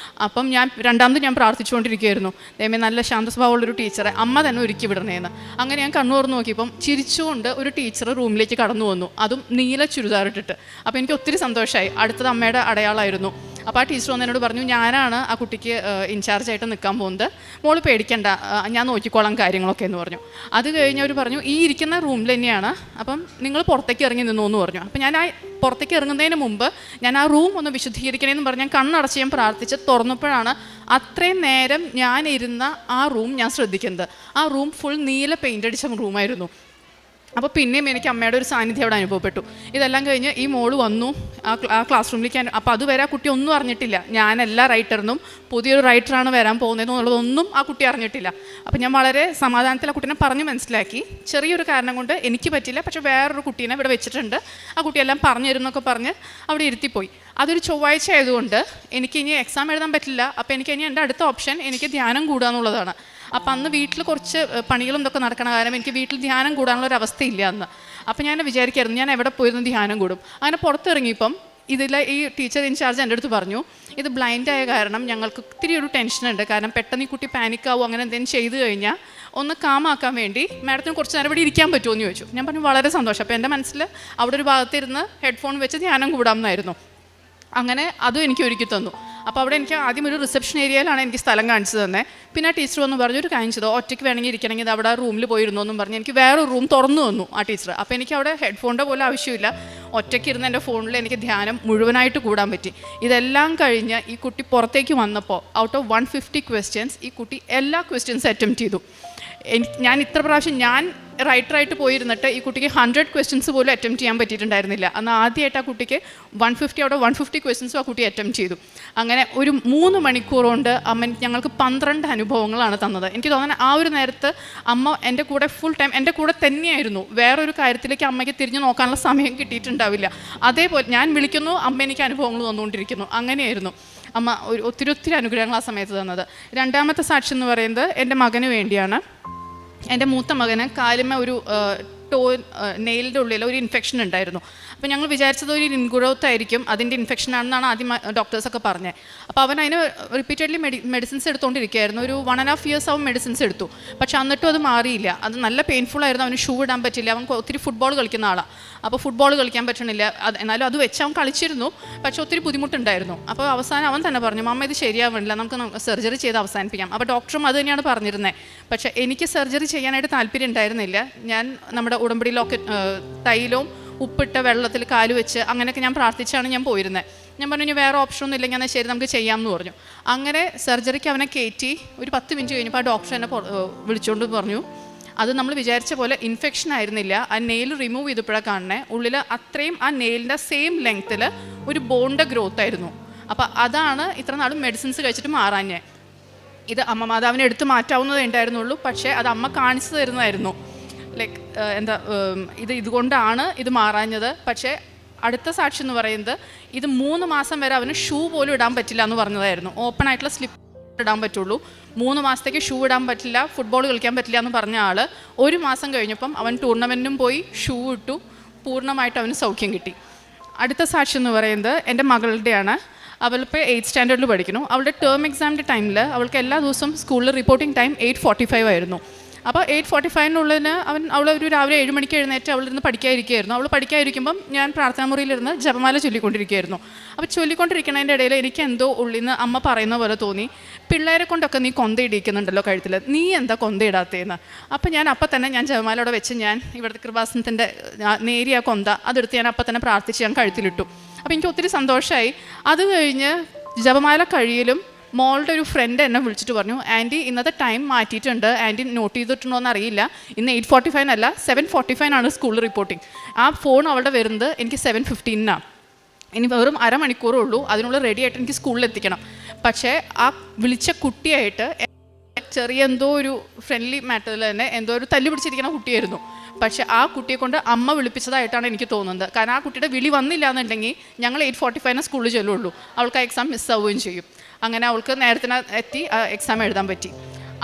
അപ്പം രണ്ടാമത് ഞാൻ പ്രാർത്ഥിച്ചുകൊണ്ടിരിക്കുകയായിരുന്നു, ദൈവമേ നല്ല ശാന്ത സ്വഭാവമുള്ളൊരു ടീച്ചറെ അമ്മ തന്നെ ഒരുക്കി വിടണേന്ന്. അങ്ങനെ ഞാൻ കണ്ണു തുറന്ന് നോക്കിയപ്പം ചിരിച്ചുകൊണ്ട് ഒരു ടീച്ചർ റൂമിലേക്ക് കടന്നു വന്നു, അതും നീല ചുരിദാറിട്ടിട്ട്. അപ്പോൾ എനിക്ക് ഒത്തിരി സന്തോഷമായി. അടുത്തത് അമ്മയുടെ അടയാളമായിരുന്നു. അപ്പോൾ ആ ടീച്ചർ വന്ന് എന്നോട് പറഞ്ഞു ഞാനാണ് ആ കുട്ടിക്ക് ഇൻചാർജായിട്ട് നിൽക്കാൻ പോകുന്നത്, മോള് പേടിക്കണ്ട, ഞാൻ നോക്കിക്കോളാം കാര്യങ്ങളൊക്കെ എന്ന് പറഞ്ഞു. അത് കഴിഞ്ഞ് അവർ പറഞ്ഞു ഈ ഇരിക്കുന്ന റൂമിൽ തന്നെയാണ്, അപ്പം നിങ്ങൾ പുറത്തേക്ക് ഇറങ്ങി നിന്നു എന്ന് പറഞ്ഞു. അപ്പം ഞാൻ ആ പുറത്തേക്ക് ഇറങ്ങുന്നതിന് മുമ്പ് ഞാൻ ആ റൂം ഒന്ന് വിശുദ്ധീകരിക്കണമെന്ന് പറഞ്ഞ് ഞാൻ കണ്ണടച്ച് ഞാൻ പ്രാർത്ഥിച്ച് തുറന്നപ്പോഴാണ് അത്രയും നേരം ഞാൻ ഇരുന്ന ആ റൂം ഞാൻ ശ്രദ്ധിക്കുന്നത്. ആ റൂം ഫുൾ നീല പെയിൻ്റ് അടിച്ച റൂമായിരുന്നു. അപ്പോൾ പിന്നെയും എനിക്ക് അമ്മയുടെ ഒരു സാന്നിധ്യം അവിടെ അനുഭവപ്പെട്ടു. ഇതെല്ലാം കഴിഞ്ഞ് ഈ മോള് വന്നു ആ ക്ലാസ് റൂമിലേക്ക്. അപ്പോൾ അതുവരെ ആ കുട്ടി ഒന്നും അറിഞ്ഞിട്ടില്ല ഞാനെല്ലാ റൈറ്ററിനും പുതിയൊരു റൈറ്ററാണ് വരാൻ പോകുന്നതെന്നുള്ളതൊന്നും ആ കുട്ടി അറിഞ്ഞിട്ടില്ല. അപ്പോൾ ഞാൻ വളരെ സമാധാനത്തിൽ ആ കുട്ടീനെ പറഞ്ഞ് മനസ്സിലാക്കി, ചെറിയൊരു കാരണം കൊണ്ട് എനിക്ക് പറ്റില്ല, പക്ഷേ വേറൊരു കുട്ടീനെ ഇവിടെ വെച്ചിട്ടുണ്ട്, ആ കുട്ടിയെല്ലാം പറഞ്ഞു തരുന്നൊക്കെ പറഞ്ഞ് അവിടെ ഇരുത്തിപ്പോയി. അതൊരു ചൊവ്വാഴ്ച ആയതുകൊണ്ട് എനിക്കിനി എക്സാം എഴുതാൻ പറ്റില്ല. അപ്പോൾ എനിക്കിനി എൻ്റെ അടുത്ത ഓപ്ഷൻ എനിക്ക് ധ്യാനം കൂടുക എന്നുള്ളതാണ്. അപ്പം അന്ന് വീട്ടിൽ കുറച്ച് പണികളും ഇതൊക്കെ നടക്കണ കാരണം എനിക്ക് വീട്ടിൽ ധ്യാനം കൂടാനുള്ളൊരവസ്ഥയില്ല അന്ന്. അപ്പം ഞാൻ വിചാരിക്കായിരുന്നു ഞാൻ എവിടെ പോയിരുന്നു ധ്യാനം കൂടും. അങ്ങനെ പുറത്തിറങ്ങിയപ്പം ഈ ടീച്ചർ ഇൻചാർജ് എൻ്റെ അടുത്ത് പറഞ്ഞു ഇത് ബ്ലൈൻഡായ കാരണം ഞങ്ങൾക്ക് ഒത്തിരി ഒരു ടെൻഷനുണ്ട്, കാരണം പെട്ടെന്ന് ഈ കുട്ടി പാനിക്കാവോ അങ്ങനെ എന്തെങ്കിലും ചെയ്തു കഴിഞ്ഞാൽ ഒന്ന് കാമാക്കാൻ വേണ്ടി മാഡത്തിന് കുറച്ച് നേരം ഇവിടെ ഇരിക്കാൻ പറ്റുമോ എന്ന് ചോദിച്ചു. ഞാൻ പറഞ്ഞു വളരെ സന്തോഷം. അപ്പോൾ എൻ്റെ മനസ്സിൽ അവിടെ ഒരു ഭാഗത്തിരുന്ന് ഹെഡ്ഫോൺ വെച്ച് ധ്യാനം കൂടാമെന്നായിരുന്നു. അങ്ങനെ അതും എനിക്ക് ഒരുക്കി തന്നു. അപ്പോൾ അവിടെ എനിക്ക് ആദ്യം ഒരു റിസപ്ഷൻ ഏരിയയിലാണ് എനിക്ക് സ്ഥലം കാണിച്ചു തന്നെ. പിന്നെ ആ ടീച്ചർ വന്ന് പറഞ്ഞു ഒരു കാര്യം ചെയ്തോ, ഒറ്റയ്ക്ക് വേണമെങ്കിൽ ഇരിക്കണമെങ്കിൽ അവിടെ റൂമിൽ പോയിരുന്നു എന്നും പറഞ്ഞ് എനിക്ക് വേറൊരു റൂം തുറന്നു തന്നു ആ ടീച്ചർ. അപ്പോൾ എനിക്ക് അവിടെ ഹെഡ്ഫോണിൻ്റെ പോലെ ആവശ്യമില്ല, ഒറ്റയ്ക്ക് ഇരുന്ന് എൻ്റെ ഫോണിൽ എനിക്ക് ധ്യാനം മുഴുവനായിട്ട് കൂടാൻ പറ്റി. ഇതെല്ലാം കഴിഞ്ഞ് ഈ കുട്ടി പുറത്തേക്ക് വന്നപ്പോൾ ഔട്ട് ഓഫ് 150 ക്വസ്റ്റ്യൻസ് ഈ കുട്ടി എല്ലാ ക്വസ്റ്റ്യൻസ് അറ്റംപ്റ്റ് ചെയ്തു. ഞാൻ ഇത്ര പ്രാവശ്യം ഞാൻ റൈറ്ററായിട്ട് പോയിരുന്നിട്ട് ഈ കുട്ടിക്ക് 100 ക്വസ്റ്റ്യൻസ് പോലും അറ്റംപ്റ്റ് ചെയ്യാൻ പറ്റിയിട്ടുണ്ടായിരുന്നില്ല. അന്ന് ആദ്യമായിട്ട് ആ കുട്ടിക്ക് 150 ഔട്ട് ഓഫ് 150 ക്വസ്റ്റ്യൻസും ആ കുട്ടി അറ്റംപ്റ്റ് ചെയ്തു. അങ്ങനെ ഒരു 3 മണിക്കൂർ കൊണ്ട് അമ്മ ഞങ്ങൾക്ക് 12 അനുഭവങ്ങളാണ് തന്നത്. എനിക്ക് തോന്നുന്നത് ആ ഒരു നേരത്ത് അമ്മ എൻ്റെ കൂടെ ഫുൾ ടൈം എൻ്റെ കൂടെ തന്നെയായിരുന്നു. വേറൊരു കാര്യത്തിലേക്ക് അമ്മയ്ക്ക് തിരിഞ്ഞു നോക്കാനുള്ള സമയം കിട്ടിയിട്ടുണ്ടാവില്ല. അതേപോലെ ഞാൻ വിളിക്കുന്നു, അമ്മ എനിക്ക് അനുഭവങ്ങൾ തന്നുകൊണ്ടിരിക്കുന്നു. അങ്ങനെയായിരുന്നു അമ്മ ഒത്തിരി അനുഗ്രഹങ്ങൾ ആ സമയത്ത് തന്നത്. രണ്ടാമത്തെ സാക്ഷി എന്ന് പറയുന്നത് എൻ്റെ മകന് വേണ്ടിയാണ്. എൻ്റെ മൂത്ത മകന് കാലുമ ഒരു നെയിലിൻ്റെ ഉള്ളിൽ ഒരു ഇൻഫെക്ഷൻ ഉണ്ടായിരുന്നു. അപ്പോൾ ഞങ്ങൾ വിചാരിച്ചത് ഒരു ഇൻഗ്രോത്ത് ആയിരിക്കും, അതിൻ്റെ ഇൻഫെക്ഷൻ ആണെന്നാണ് ആദ്യം ഡോക്ടേഴ്സൊക്കെ പറഞ്ഞത്. അപ്പോൾ അവൻ അതിന് റിപ്പീറ്റഡ്ലി മെഡിസിൻസ് എടുത്തുകൊണ്ടിരിക്കുകയായിരുന്നു. ഒരു 1.5 years അവൻ മെഡിസിൻസ് എടുത്തു. പക്ഷെ എന്നിട്ടും അത് മാറിയില്ല. അത് നല്ല പെയിൻഫുൾ ആയിരുന്നു. അവന് ഷൂ ഇടാൻ പറ്റില്ല. അവൻ ഒത്തിരി ഫുട്ബോൾ കളിക്കുന്ന ആളാണ്. അപ്പോൾ ഫുട്ബോൾ കളിക്കാൻ പറ്റണില്ല. എന്നാലും അത് വെച്ച് അവൻ കളിച്ചിരുന്നു, പക്ഷെ ഒത്തിരി ബുദ്ധിമുട്ടുണ്ടായിരുന്നു. അപ്പോൾ അവസാനം അവൻ തന്നെ പറഞ്ഞു, മമ്മ ഇത് ശരിയാവില്ല, നമുക്ക് സർജറി ചെയ്ത് അവസാനിപ്പിക്കാം. അപ്പോൾ ഡോക്ടറും അത് തന്നെയാണ് പറഞ്ഞിരുന്നത്. പക്ഷേ എനിക്ക് സർജറി ചെയ്യാനായിട്ട് താല്പര്യം ഉണ്ടായിരുന്നില്ല. ഞാൻ നമ്മുടെ ഉടമ്പടിയിലൊക്കെ തൈലവും ഉപ്പിട്ട വെള്ളത്തിൽ കാല് വെച്ച് അങ്ങനെയൊക്കെ ഞാൻ പ്രാർത്ഥിച്ചാണ് ഞാൻ പോയിരുന്നത്. ഞാൻ പറഞ്ഞു വേറെ ഓപ്ഷനൊന്നും ഇല്ലെങ്കിൽ എന്നാൽ ശരി നമുക്ക് ചെയ്യാമെന്ന് പറഞ്ഞു. അങ്ങനെ സർജറിക്ക് അവനെ കയറ്റി ഒരു 10 minutes കഴിഞ്ഞപ്പോൾ ആ ഡോക്ടർ എന്നെ വിളിച്ചുകൊണ്ട് പറഞ്ഞു, അത് നമ്മൾ വിചാരിച്ച പോലെ ഇൻഫെക്ഷൻ ആയിരുന്നില്ല, ആ നെയിൽ റിമൂവ് ചെയ്തപ്പോഴാണ് കാണണേ, ഉള്ളിൽ അത്രയും ആ നെയിലിൻ്റെ സെയിം ലെങ്ത്തിൽ ഒരു ബോണിൻ്റെ ഗ്രോത്ത് ആയിരുന്നു. അപ്പോൾ അതാണ് ഇത്ര നാളും മെഡിസിൻസ് കഴിച്ചിട്ട് മാറാഞ്ഞേ. ഇത് അമ്മ മാതാവിനെ എടുത്ത് മാറ്റാവുന്നതേ ഉണ്ടായിരുന്നുള്ളൂ, പക്ഷേ അത് അമ്മ കാണിച്ചു തരുന്നതായിരുന്നു. ലൈക്ക് ഇതുകൊണ്ടാണ് ഇത് മാറാഞ്ഞത്. പക്ഷേ അടുത്ത സാക്ഷി എന്ന് പറയുന്നത് ഇത് 3 മാസം വരെ അവന് ഷൂ പോലും ഇടാൻ പറ്റില്ല എന്ന് പറഞ്ഞതായിരുന്നു. ഓപ്പൺ ആയിട്ടുള്ള സ്ലിപ്പ് ഇടാൻ പറ്റുള്ളൂ, 3 മാസത്തേക്ക് ഷൂ ഇടാൻ പറ്റില്ല, ഫുട്ബോൾ കളിക്കാൻ പറ്റില്ല എന്ന് പറഞ്ഞ ആൾ 1 മാസം കഴിഞ്ഞപ്പം അവൻ ടൂർണമെൻറ്റിനും പോയി, ഷൂ ഇട്ടു, പൂർണ്ണമായിട്ട് അവന് സൗഖ്യം കിട്ടി. അടുത്ത സാക്ഷി എന്ന് പറയുന്നത് എൻ്റെ മകളുടെയാണ്. അവളിപ്പോൾ 8th standard പഠിക്കുന്നു. അവളുടെ ടേം എക്സാമിൻ്റെ ടൈമിൽ അവൾക്ക് എല്ലാ ദിവസവും സ്കൂളിൽ റിപ്പോർട്ടിംഗ് ടൈം 8:45 ആയിരുന്നു. അപ്പോൾ 8:45 അവൾ ഒരു രാവിലെ 7 മണിക്ക് എഴുന്നേറ്റ് അവളിരുന്ന് പഠിക്കാതിരിക്കുകയായിരുന്നു. അവൾ പഠിക്കാതിരിക്കുമ്പം ഞാൻ പ്രാർത്ഥനാ മുറിയിലിരുന്ന് ജപമാല ചൊല്ലിക്കൊണ്ടിരിക്കുകയായിരുന്നു. അപ്പോൾ ചൊല്ലിക്കൊണ്ടിരിക്കുന്നതിൻ്റെ ഇടയിൽ എനിക്ക് എന്തോ ഉള്ളിൽ നിന്ന് അമ്മ പറയുന്ന പോലെ തോന്നി, പിള്ളേരെ കൊണ്ടൊക്കെ നീ കൊന്തയിടിക്കുന്നുണ്ടല്ലോ കഴുത്തിൽ, നീ എന്താ കൊന്തയിടാത്തേന്ന്. അപ്പോൾ ഞാൻ തന്നെ ജപമാലയോടെ വെച്ച് ഞാൻ ഇവിടുത്തെ കൃപാസനത്തിൻ്റെ നേരിയ കൊന്ത അതെടുത്ത് ഞാൻ അപ്പം തന്നെ പ്രാർത്ഥിച്ച് ഞാൻ കഴുത്തിലിട്ടു. അപ്പോൾ എനിക്ക് ഒത്തിരി സന്തോഷമായി. അത് കഴിഞ്ഞ് ജപമാല കഴിയലും മോളുടെ ഒരു ഫ്രണ്ട് എന്നെ വിളിച്ചിട്ട് പറഞ്ഞു, ആൻറ്റി ഇന്നത്തെ ടൈം മാറ്റിയിട്ടുണ്ട്, ആൻറ്റി നോട്ട് ചെയ്തിട്ടുണ്ടോ എന്ന് അറിയില്ല, ഇന്ന് 8:45 അല്ല 7:45 ആണ് സ്കൂൾ റിപ്പോർട്ടിങ്. ആ ഫോൺ അവളുടെ വരുന്നത് എനിക്ക് 7:15 ഇനി വെറും അരമണിക്കൂറേ ഉള്ളൂ, അതിനുള്ള റെഡി ആയിട്ട് എനിക്ക് സ്കൂളിൽ എത്തിക്കണം. പക്ഷേ ആ വിളിച്ച കുട്ടിയായിട്ട് ചെറിയ എന്തോ ഒരു ഫ്രണ്ട്ലി മാറ്ററിൽ തന്നെ എന്തോ ഒരു തല്ലി പിടിച്ചിരിക്കുന്ന കുട്ടിയായിരുന്നു. പക്ഷേ ആ കുട്ടിയെ കൊണ്ട് അമ്മ വിളിപ്പിച്ചതായിട്ടാണ് എനിക്ക് തോന്നുന്നത്. കാരണം ആ കുട്ടിയുടെ വിളി വന്നില്ല എന്നുണ്ടെങ്കിൽ ഞങ്ങൾ 8:45 സ്കൂളിൽ ചെല്ലുള്ളൂ, അവൾക്ക് ആ എക്സാം മിസ്സാവുകയും ചെയ്യും. അങ്ങനെ അവൾക്ക് നേരത്തിന് എത്തി എക്സാം എഴുതാൻ പറ്റി.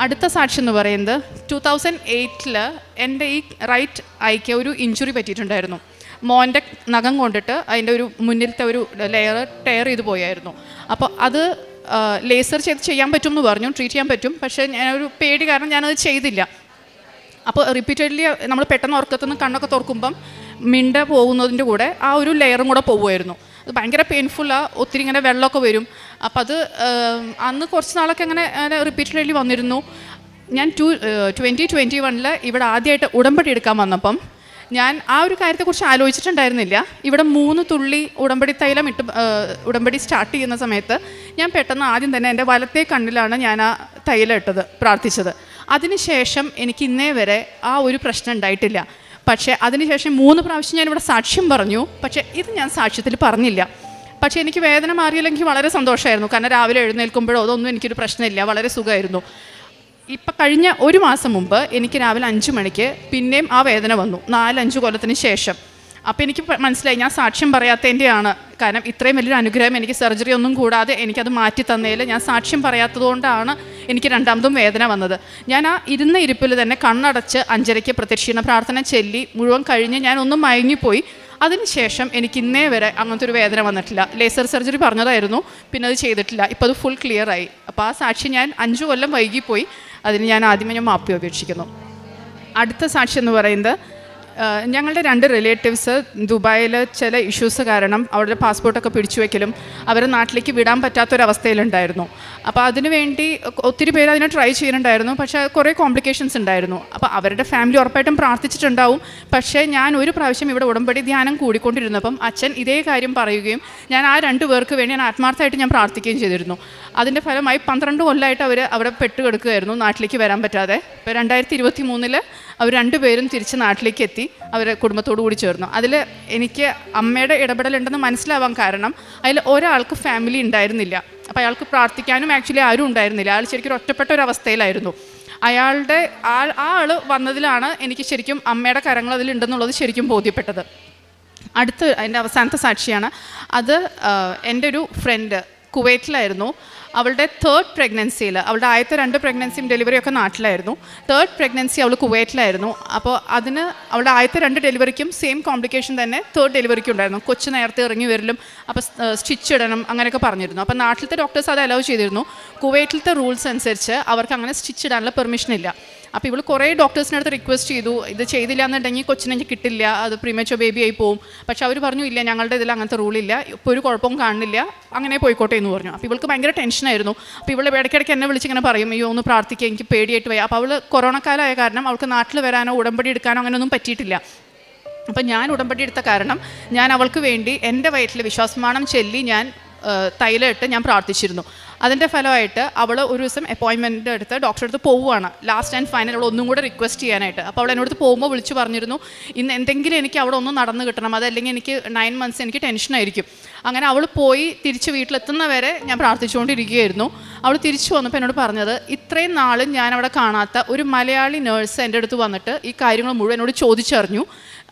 അടുത്ത സാക്ഷി എന്ന് പറയുന്നത് 2008 എൻ്റെ ഈ റൈറ്റ് ഐക്ക് ഒരു ഇഞ്ചുറി പറ്റിയിട്ടുണ്ടായിരുന്നു. മോൻ്റെ നഖം കൊണ്ടിട്ട് അതിൻ്റെ ഒരു മുന്നിലത്തെ ഒരു ലെയർ ടയർ ചെയ്ത് പോയായിരുന്നു. അപ്പോൾ അത് ലേസർ ചെയ്യാൻ പറ്റും എന്ന് പറഞ്ഞു, ട്രീറ്റ് ചെയ്യാൻ പറ്റും. പക്ഷേ ഞാനൊരു പേടി കാരണം ഞാനത് ചെയ്തില്ല. അപ്പോൾ റിപ്പീറ്റഡ്ലി നമ്മൾ പെട്ടെന്ന് ഉറക്കത്തുനിന്ന് കണ്ണൊക്കെ തുറക്കുമ്പം മിണ്ട പോകുന്നതിൻ്റെ കൂടെ ആ ഒരു ലെയറും കൂടെ പോകുമായിരുന്നു. അത് ഭയങ്കര പെയിൻഫുള്ളാണ്, ഒത്തിരി ഇങ്ങനെ വെള്ളമൊക്കെ വരും. അപ്പോൾ അത് അന്ന് കുറച്ച് നാളൊക്കെ അങ്ങനെ റിപ്പീറ്റഡ്ലി വന്നിരുന്നു. ഞാൻ 2021 ഇവിടെ ആദ്യമായിട്ട് ഉടമ്പടി എടുക്കാൻ വന്നപ്പം ഞാൻ ആ ഒരു കാര്യത്തെക്കുറിച്ച് ആലോചിച്ചിട്ടുണ്ടായിരുന്നില്ല. ഇവിടെ 3 തുള്ളി ഉടമ്പടി തൈലം ഇട്ട് ഉടമ്പടി സ്റ്റാർട്ട് ചെയ്യുന്ന സമയത്ത് ഞാൻ പെട്ടെന്ന് ആദ്യം തന്നെ എൻ്റെ വലത്തെ കണ്ണിലാണ് ഞാൻ ആ തൈലം ഇട്ടത്, പ്രാർത്ഥിച്ചത്. അതിനുശേഷം എനിക്ക് ഇന്നേ വരെ ആ ഒരു പ്രശ്നം ഉണ്ടായിട്ടില്ല. പക്ഷേ അതിനുശേഷം 3 പ്രാവശ്യം ഞാനിവിടെ സാക്ഷ്യം പറഞ്ഞു, പക്ഷേ ഇത് ഞാൻ സാക്ഷ്യത്തിൽ പറഞ്ഞില്ല. പക്ഷേ എനിക്ക് വേദന മാറിയില്ലെങ്കിൽ വളരെ സന്തോഷമായിരുന്നു. കാരണം രാവിലെ എഴുന്നേൽക്കുമ്പോഴോ അതൊന്നും എനിക്കൊരു പ്രശ്നമില്ല, വളരെ സുഖമായിരുന്നു. ഇപ്പം കഴിഞ്ഞ 1 മാസം മുമ്പ് എനിക്ക് രാവിലെ 5 മണിക്ക് പിന്നെയും ആ വേദന വന്നു, 4-5 കൊല്ലത്തിന് ശേഷം. അപ്പോൾ എനിക്ക് മനസ്സിലായി ഞാൻ സാക്ഷ്യം പറയാത്തതിൻ്റെയാണ്. കാരണം ഇത്രയും വലിയൊരു അനുഗ്രഹം എനിക്ക് സർജറി ഒന്നും കൂടാതെ എനിക്കത് മാറ്റി തന്നതിൽ ഞാൻ സാക്ഷ്യം പറയാത്തതുകൊണ്ടാണ് എനിക്ക് രണ്ടാമതും വേദന വന്നത്. ഞാൻ ആ ഇരുന്ന ഇരിപ്പിൽ തന്നെ കണ്ണടച്ച് 5:30 പ്രത്യക്ഷീണ പ്രാർത്ഥന ചൊല്ലി മുഴുവൻ കഴിഞ്ഞ് ഞാനൊന്നും മയങ്ങിപ്പോയി. അതിനുശേഷം എനിക്ക് ഇന്നേ വരെ അങ്ങനത്തെ ഒരു വേദന വന്നിട്ടില്ല. ലേസർ സർജറി പറഞ്ഞതായിരുന്നു, പിന്നെ അത് ചെയ്തിട്ടില്ല. ഇപ്പോൾ അത് ഫുൾ ക്ലിയറായി. അപ്പോൾ ആ സാക്ഷി ഞാൻ 5 കൊല്ലം വൈകിപ്പോയി, അതിന് ഞാൻ ആദ്യമേ മാപ്പി അപേക്ഷിക്കുന്നു. അടുത്ത സാക്ഷി എന്ന് പറയുന്നത് ഞങ്ങളുടെ 2 റിലേറ്റീവ്സ് ദുബായിൽ ചില ഇഷ്യൂസ് കാരണം അവരുടെ പാസ്പോർട്ടൊക്കെ പിടിച്ചു വയ്ക്കലും അവരെ നാട്ടിലേക്ക് വിടാൻ പറ്റാത്തൊരവസ്ഥയിലുണ്ടായിരുന്നു. അപ്പോൾ അതിനുവേണ്ടി ഒത്തിരി പേര് അതിനെ ട്രൈ ചെയ്യുന്നുണ്ടായിരുന്നു. പക്ഷേ കുറേ കോംപ്ലിക്കേഷൻസ് ഉണ്ടായിരുന്നു. അപ്പോൾ അവരുടെ ഫാമിലി ഉറപ്പായിട്ടും പ്രാർത്ഥിച്ചിട്ടുണ്ടാവും. പക്ഷേ ഞാൻ ഒരു പ്രാവശ്യം ഇവിടെ ഉടമ്പടി ധ്യാനം കൂടിക്കൊണ്ടിരുന്നപ്പം അച്ഛൻ ഇതേ കാര്യം പറയുകയും ഞാൻ ആ 2 പേർക്ക് വേണ്ടി ഞാൻ ആത്മാർത്ഥമായിട്ട് ഞാൻ പ്രാർത്ഥിക്കുകയും ചെയ്തിരുന്നു. അതിൻ്റെ ഫലമായി 12 കൊല്ലമായിട്ട് അവർ അവിടെ പെട്ടുകിടക്കുകയായിരുന്നു, നാട്ടിലേക്ക് വരാൻ പറ്റാതെ. ഇപ്പോൾ 2023 അവർ 2 പേരും തിരിച്ച് നാട്ടിലേക്ക് എത്തി, അവരെ കുടുംബത്തോടു കൂടി ചേർന്നു. അതിൽ എനിക്ക് അമ്മയുടെ ഇടപെടലുണ്ടെന്ന് മനസ്സിലാവാൻ കാരണം അതിൽ ഒരാൾക്ക് ഫാമിലി ഉണ്ടായിരുന്നില്ല. അപ്പോൾ അയാൾക്ക് പ്രാർത്ഥിക്കാനും ആക്ച്വലി ആരും ഉണ്ടായിരുന്നില്ല. അയാൾ ശരിക്കും ഒറ്റപ്പെട്ട ഒരു അവസ്ഥയിലായിരുന്നു. അയാളുടെ ആൾ വന്നതിലാണ് എനിക്ക് ശരിക്കും അമ്മയുടെ കരങ്ങൾ അതിലുണ്ടെന്നുള്ളത് ശരിക്കും ബോധ്യപ്പെട്ടത്. അതിൻ്റെ അവസാനത്തെ സാക്ഷിയാണ്. അത് എൻ്റെ ഒരു ഫ്രണ്ട് കുവൈറ്റിലായിരുന്നു. അവളുടെ 3rd പ്രഗ്നൻസിയിൽ, അവളുടെ ആദ്യത്തെ 2 പ്രഗ്നൻസിയും ഡെലിവറിയൊക്കെ നാട്ടിലായിരുന്നു. 3rd പ്രഗ്നൻസി അവൾ കുവൈറ്റിലായിരുന്നു. അപ്പോൾ അതിന് അവളുടെ ആദ്യത്തെ 2 ഡെലിവറിക്കും സെയിം കോംപ്ലിക്കേഷൻ തന്നെ 3rd ഡെലിവറിക്കും ഉണ്ടായിരുന്നു. കൊച്ചു നേരത്തെ ഇറങ്ങി വരലും, അപ്പോൾ സ്റ്റിച്ച് ഇടണം അങ്ങനെയൊക്കെ പറഞ്ഞിരുന്നു. അപ്പോൾ നാട്ടിലത്തെ ഡോക്ടേഴ്സ് അത് അലൗ ചെയ്തിരുന്നു. കുവൈറ്റിലത്തെ റൂൾസ് അനുസരിച്ച് അവർക്ക് അങ്ങനെ സ്റ്റിച്ച് ഇടാനുള്ള പെർമിഷൻ ഇല്ല. അപ്പോൾ ഇവൾ കുറേ ഡോക്ടേഴ്സിൻ്റെ അടുത്ത് റിക്വസ്റ്റ് ചെയ്തു, ഇത് ചെയ്തില്ല എന്നുണ്ടെങ്കിൽ കൊച്ചിനെ കിട്ടില്ല, അത് പ്രീമച്ചുവർ ബേബി ആയി പോവും. പക്ഷെ അവർ പറഞ്ഞു ഇല്ല, ഞങ്ങളുടെ ഇതിൽ അങ്ങനത്തെ റൂളില്ല, ഇപ്പോൾ ഒരു കുഴപ്പവും കാണുന്നില്ല, അങ്ങനെ പോയിക്കോട്ടെ എന്ന് പറഞ്ഞു. അപ്പോൾ ഇവൾക്ക് ഭയങ്കര ടെൻഷനായിരുന്നു. അപ്പോൾ ഇവൾ ഇടയ്ക്കിടയ്ക്ക് എന്നെ വിളിച്ചിങ്ങനെ പറയും, അയ്യോ ഒന്ന് പ്രാർത്ഥിക്കുക, എനിക്ക് പേടിയായിട്ട് വയ്യ. അപ്പോൾ അവൾ കൊറോണ കാലമായ കാരണം അവൾക്ക് നാട്ടിൽ വരാനോ ഉടമ്പടി എടുക്കാനോ അങ്ങനെയൊന്നും പറ്റിയിട്ടില്ല. അപ്പം ഞാൻ ഉടമ്പടി എടുത്ത കാരണം ഞാൻ അവൾക്ക് വേണ്ടി എൻ്റെ വയറ്റിൽ വിശ്വാസമാണം ചൊല്ലി ഞാൻ തൈലം ഇട്ട് ഞാൻ പ്രാർത്ഥിച്ചിരുന്നു. അതിൻ്റെ ഫലമായിട്ട് അവൾ ഒരു ദിവസം അപ്പോയിൻമെൻറ്റ് എടുത്ത് ഡോക്ടറെ അടുത്ത് പോവുകയാണ്, ലാസ്റ്റ് ആൻഡ് ഫൈനൽ അവൾ ഒന്നും കൂടെ റിക്വസ്റ്റ് ചെയ്യാനായിട്ട്. അപ്പോൾ അവൾ എന്നോട് പോകുമ്പോൾ വിളിച്ച് പറഞ്ഞിരുന്നു, ഇന്ന് എന്തെങ്കിലും എനിക്ക് അവിടെ ഒന്ന് നടന്ന് കിട്ടണം, അതല്ലെങ്കിൽ എനിക്ക് 9 months എനിക്ക് ടെൻഷനായിരിക്കും. അങ്ങനെ അവൾ പോയി തിരിച്ച് വീട്ടിലെത്തുന്നവരെ ഞാൻ പ്രാർത്ഥിച്ചുകൊണ്ടിരിക്കുകയായിരുന്നു. അവൾ തിരിച്ചു വന്നപ്പോൾ എന്നോട് പറഞ്ഞത്, ഇത്രയും നാളും ഞാൻ അവിടെ കാണാത്ത ഒരു മലയാളി നേഴ്സ് എൻ്റെ അടുത്ത് വന്നിട്ട് ഈ കാര്യങ്ങൾ മുഴുവൻ എന്നോട് ചോദിച്ചറിഞ്ഞു.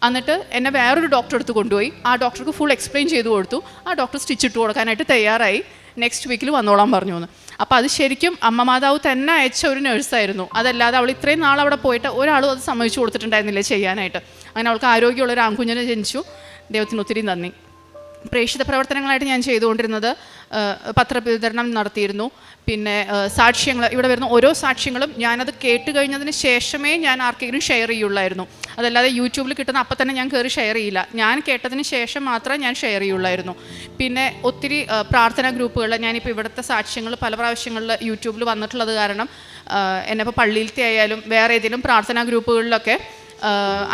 എന്നിട്ട് എന്നെ വേറൊരു ഡോക്ടറെ അടുത്ത് കൊണ്ടുപോയി. ആ ഡോക്ടർക്ക് ഫുൾ എക്സ്പ്ലെയിൻ ചെയ്ത് കൊടുത്തു. ആ ഡോക്ടർ സ്റ്റിച്ച് ഇട്ട് കൊടുക്കാനായിട്ട് തയ്യാറായി. നെക്സ്റ്റ് വീക്കിൽ വന്നോളാൻ പറഞ്ഞു എന്ന്. അപ്പോൾ അത് ശരിക്കും അമ്മ മാതാവ് തന്നെ അയച്ച ഒരു നേഴ്സായിരുന്നു. അതല്ലാതെ അവൾ ഇത്രയും നാൾ അവിടെ പോയിട്ട് ഒരാളും അത് സമ്മതിച്ചു കൊടുത്തിട്ടുണ്ടായിരുന്നില്ല ചെയ്യാനായിട്ട്. അങ്ങനെ അവൾക്ക് ആരോഗ്യമുള്ള ഒരു ആൺകുഞ്ഞിനെ ജനിച്ചു. ദൈവത്തിന് ഒത്തിരി നന്ദി. പ്രേക്ഷിത പ്രവർത്തനങ്ങളായിട്ട് ഞാൻ ചെയ്തുകൊണ്ടിരുന്നത് പത്രവിതരണം നടത്തിയിരുന്നു. പിന്നെ സാക്ഷ്യങ്ങൾ, ഇവിടെ വരുന്ന ഓരോ സാക്ഷ്യങ്ങളും ഞാനത് കേട്ട് കഴിഞ്ഞതിന് ശേഷമേ ഞാൻ ആർക്കെങ്കിലും ഷെയർ ചെയ്യുള്ളായിരുന്നു. അതല്ലാതെ യൂട്യൂബിൽ കിട്ടുന്ന അപ്പം തന്നെ ഞാൻ കയറി ഷെയർ ചെയ്യില്ല. ഞാൻ കേട്ടതിന് ശേഷം മാത്രമേ ഞാൻ ഷെയർ ചെയ്യുള്ളായിരുന്നു. പിന്നെ ഒത്തിരി പ്രാർത്ഥനാ ഗ്രൂപ്പുകൾ, ഞാനിപ്പോൾ ഇവിടുത്തെ സാക്ഷ്യങ്ങൾ പല പ്രാവശ്യങ്ങളിൽ യൂട്യൂബിൽ വന്നിട്ടുള്ളത് കാരണം എന്നെപ്പോൾ പള്ളിയിലത്തെ ആയാലും വേറെ ഏതെങ്കിലും പ്രാർത്ഥനാ ഗ്രൂപ്പുകളിലൊക്കെ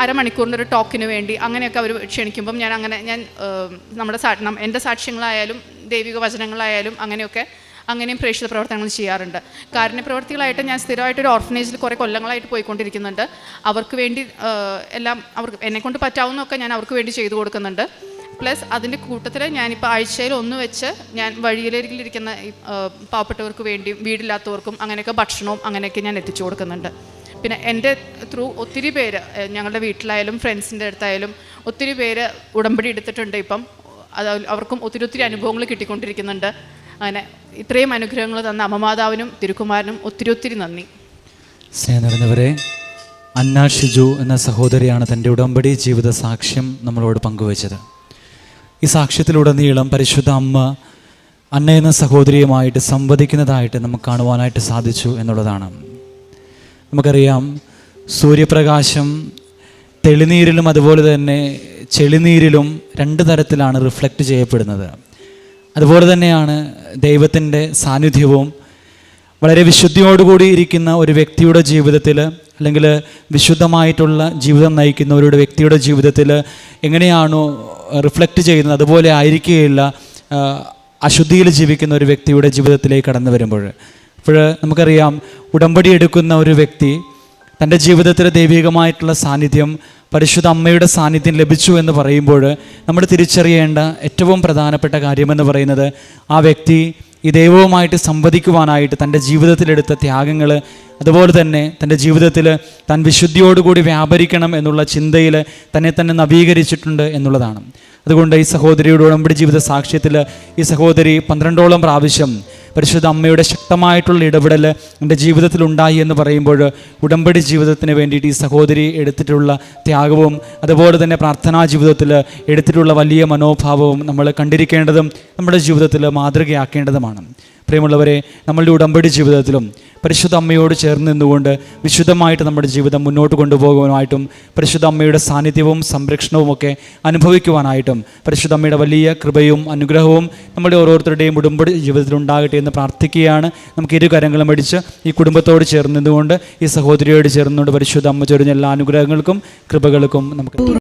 അരമണിക്കൂറിൻ്റെ ഒരു ടോക്കിന് വേണ്ടി അങ്ങനെയൊക്കെ അവർ ക്ഷണിക്കുമ്പം ഞാൻ നമ്മുടെ എൻ്റെ സാക്ഷ്യങ്ങളായാലും ദൈവിക വചനങ്ങളായാലും അങ്ങനെയും പ്രേക്ഷിത പ്രവർത്തനങ്ങൾ ചെയ്യാറുണ്ട്. കാരുണ്യപ്രവർത്തികളായിട്ട് ഞാൻ സ്ഥിരമായിട്ടൊരു ഓർഫനേജിൽ കുറേ കൊല്ലങ്ങളായിട്ട് പോയിക്കൊണ്ടിരിക്കുന്നുണ്ട്. അവർക്ക് വേണ്ടി എല്ലാം എന്നെക്കൊണ്ട് പറ്റാവുന്നതൊക്കെ ഞാൻ അവർക്ക് വേണ്ടി ചെയ്തു കൊടുക്കുന്നുണ്ട്. പ്ലസ് അതിൻ്റെ കൂട്ടത്തിൽ ഞാനിപ്പോൾ ആഴ്ചയിൽ 1 വെച്ച് ഞാൻ വഴിയിലിരിക്കുന്ന പാവപ്പെട്ടവർക്ക് വേണ്ടിയും വീടില്ലാത്തവർക്കും അങ്ങനെയൊക്കെ ഭക്ഷണവും അങ്ങനെയൊക്കെ ഞാൻ എത്തിച്ചു കൊടുക്കുന്നുണ്ട്. പിന്നെ എൻ്റെ ത്രൂ ഒത്തിരി പേര് ഞങ്ങളുടെ വീട്ടിലായാലും ഫ്രണ്ട്സിൻ്റെ അടുത്തായാലും ഒത്തിരി പേര് ഉടമ്പടി എടുത്തിട്ടുണ്ട്. ഇപ്പം അത് അവർക്കും ഒത്തിരി അനുഭവങ്ങൾ കിട്ടിക്കൊണ്ടിരിക്കുന്നുണ്ട്. അങ്ങനെ ഇത്രയും അനുഗ്രഹങ്ങൾ തന്ന അമ്മമാതാവിനും തിരുക്കുമാരനും ഒത്തിരി നന്ദി. സ്നേഹം നിറഞ്ഞവരെ, അന്ന ഷിജു എന്ന സഹോദരിയാണ് തൻ്റെ ഉടമ്പടി ജീവിത സാക്ഷ്യം നമ്മളോട് പങ്കുവച്ചത്. ഈ സാക്ഷ്യത്തിലുടനീളം പരിശുദ്ധ അമ്മ അന്ന എന്ന സഹോദരിയുമായിട്ട് സംവദിക്കുന്നതായിട്ട് നമുക്ക് കാണുവാനായിട്ട് സാധിച്ചു എന്നുള്ളതാണ്. നമുക്കറിയാം, സൂര്യപ്രകാശം തെളിനീരിലും അതുപോലെ തന്നെ ചെളിനീരിലും 2 തരത്തിലാണ് റിഫ്ലക്റ്റ് ചെയ്യപ്പെടുന്നത്. അതുപോലെ തന്നെയാണ് ദൈവത്തിൻ്റെ സാന്നിധ്യവും. വളരെ വിശുദ്ധിയോടുകൂടി ഇരിക്കുന്ന ഒരു വ്യക്തിയുടെ ജീവിതത്തിൽ, അല്ലെങ്കിൽ വിശുദ്ധമായിട്ടുള്ള ജീവിതം നയിക്കുന്ന ഒരു വ്യക്തിയുടെ ജീവിതത്തിൽ എങ്ങനെയാണോ റിഫ്ലക്റ്റ് ചെയ്യുന്നത് അതുപോലെ ആയിരിക്കുകയില്ല അശുദ്ധിയിൽ ജീവിക്കുന്ന ഒരു വ്യക്തിയുടെ ജീവിതത്തിലേക്ക് കടന്നു വരുമ്പോൾ. അപ്പോൾ നമുക്കറിയാം, ഉടമ്പടി എടുക്കുന്ന ഒരു വ്യക്തി തൻ്റെ ജീവിതത്തിൽ ദൈവികമായിട്ടുള്ള സാന്നിധ്യം, പരിശുദ്ധ അമ്മയുടെ സാന്നിധ്യം ലഭിച്ചു എന്ന് പറയുമ്പോൾ നമ്മൾ തിരിച്ചറിയേണ്ട ഏറ്റവും പ്രധാനപ്പെട്ട കാര്യമെന്ന് പറയുന്നത് ആ വ്യക്തി ഈ ദൈവവുമായിട്ട് സംവദിക്കുവാനായിട്ട് തൻ്റെ ജീവിതത്തിലെടുത്ത ത്യാഗങ്ങൾ, അതുപോലെ തന്നെ തൻ്റെ ജീവിതത്തിൽ താൻ വിശുദ്ധിയോടുകൂടി വ്യാപരിക്കണം എന്നുള്ള ചിന്തയിൽ തന്നെ നവീകരിച്ചിട്ടുണ്ട് എന്നുള്ളതാണ്. അതുകൊണ്ട് ഈ സഹോദരിയുടെ ഉടമ്പടി ജീവിത സാക്ഷ്യത്തിൽ ഈ സഹോദരി 12ഓളം പ്രാവശ്യം പരിശുദ്ധ അമ്മയുടെ ശക്തമായിട്ടുള്ള ഇടപെടൽ എൻ്റെ ജീവിതത്തിൽ ഉണ്ടായി എന്ന് പറയുമ്പോൾ ഉടമ്പടി ജീവിതത്തിന് വേണ്ടിയിട്ട് ഈ സഹോദരി എടുത്തിട്ടുള്ള ത്യാഗവും അതുപോലെ തന്നെ പ്രാർത്ഥനാ ജീവിതത്തിൽ എടുത്തിട്ടുള്ള വലിയ മനോഭാവവും നമ്മൾ കണ്ടിരിക്കേണ്ടതും നമ്മുടെ ജീവിതത്തിൽ മാതൃകയാക്കേണ്ടതുമാണ്. പ്രിയമുള്ളവരെ, നമ്മളുടെ ഉടമ്പടി ജീവിതത്തിലും പരിശുദ്ധ അമ്മയോട് ചേർന്ന് നിന്നുകൊണ്ട് വിശുദ്ധമായിട്ട് നമ്മുടെ ജീവിതം മുന്നോട്ട് കൊണ്ടുപോകുവാനായിട്ടും പരിശുദ്ധ അമ്മയുടെ സാന്നിധ്യവും സംരക്ഷണവും ഒക്കെ അനുഭവിക്കുവാനായിട്ടും പരിശുദ്ധ അമ്മയുടെ വലിയ കൃപയും അനുഗ്രഹവും നമ്മുടെ ഓരോരുത്തരുടെയും ഉടമ്പടി ജീവിതത്തിൽ ഉണ്ടാകട്ടെ എന്ന് പ്രാർത്ഥിക്കുകയാണ്. നമുക്ക് 2 കരങ്ങളും അടിച്ച് ഈ കുടുംബത്തോട് ചേർന്ന് നിന്നുകൊണ്ട് ഈ സഹോദരിയോട് ചേർന്നുകൊണ്ട് പരിശുദ്ധ അമ്മ ചൊരിഞ്ഞ എല്ലാ അനുഗ്രഹങ്ങൾക്കും കൃപകൾക്കും നമുക്ക്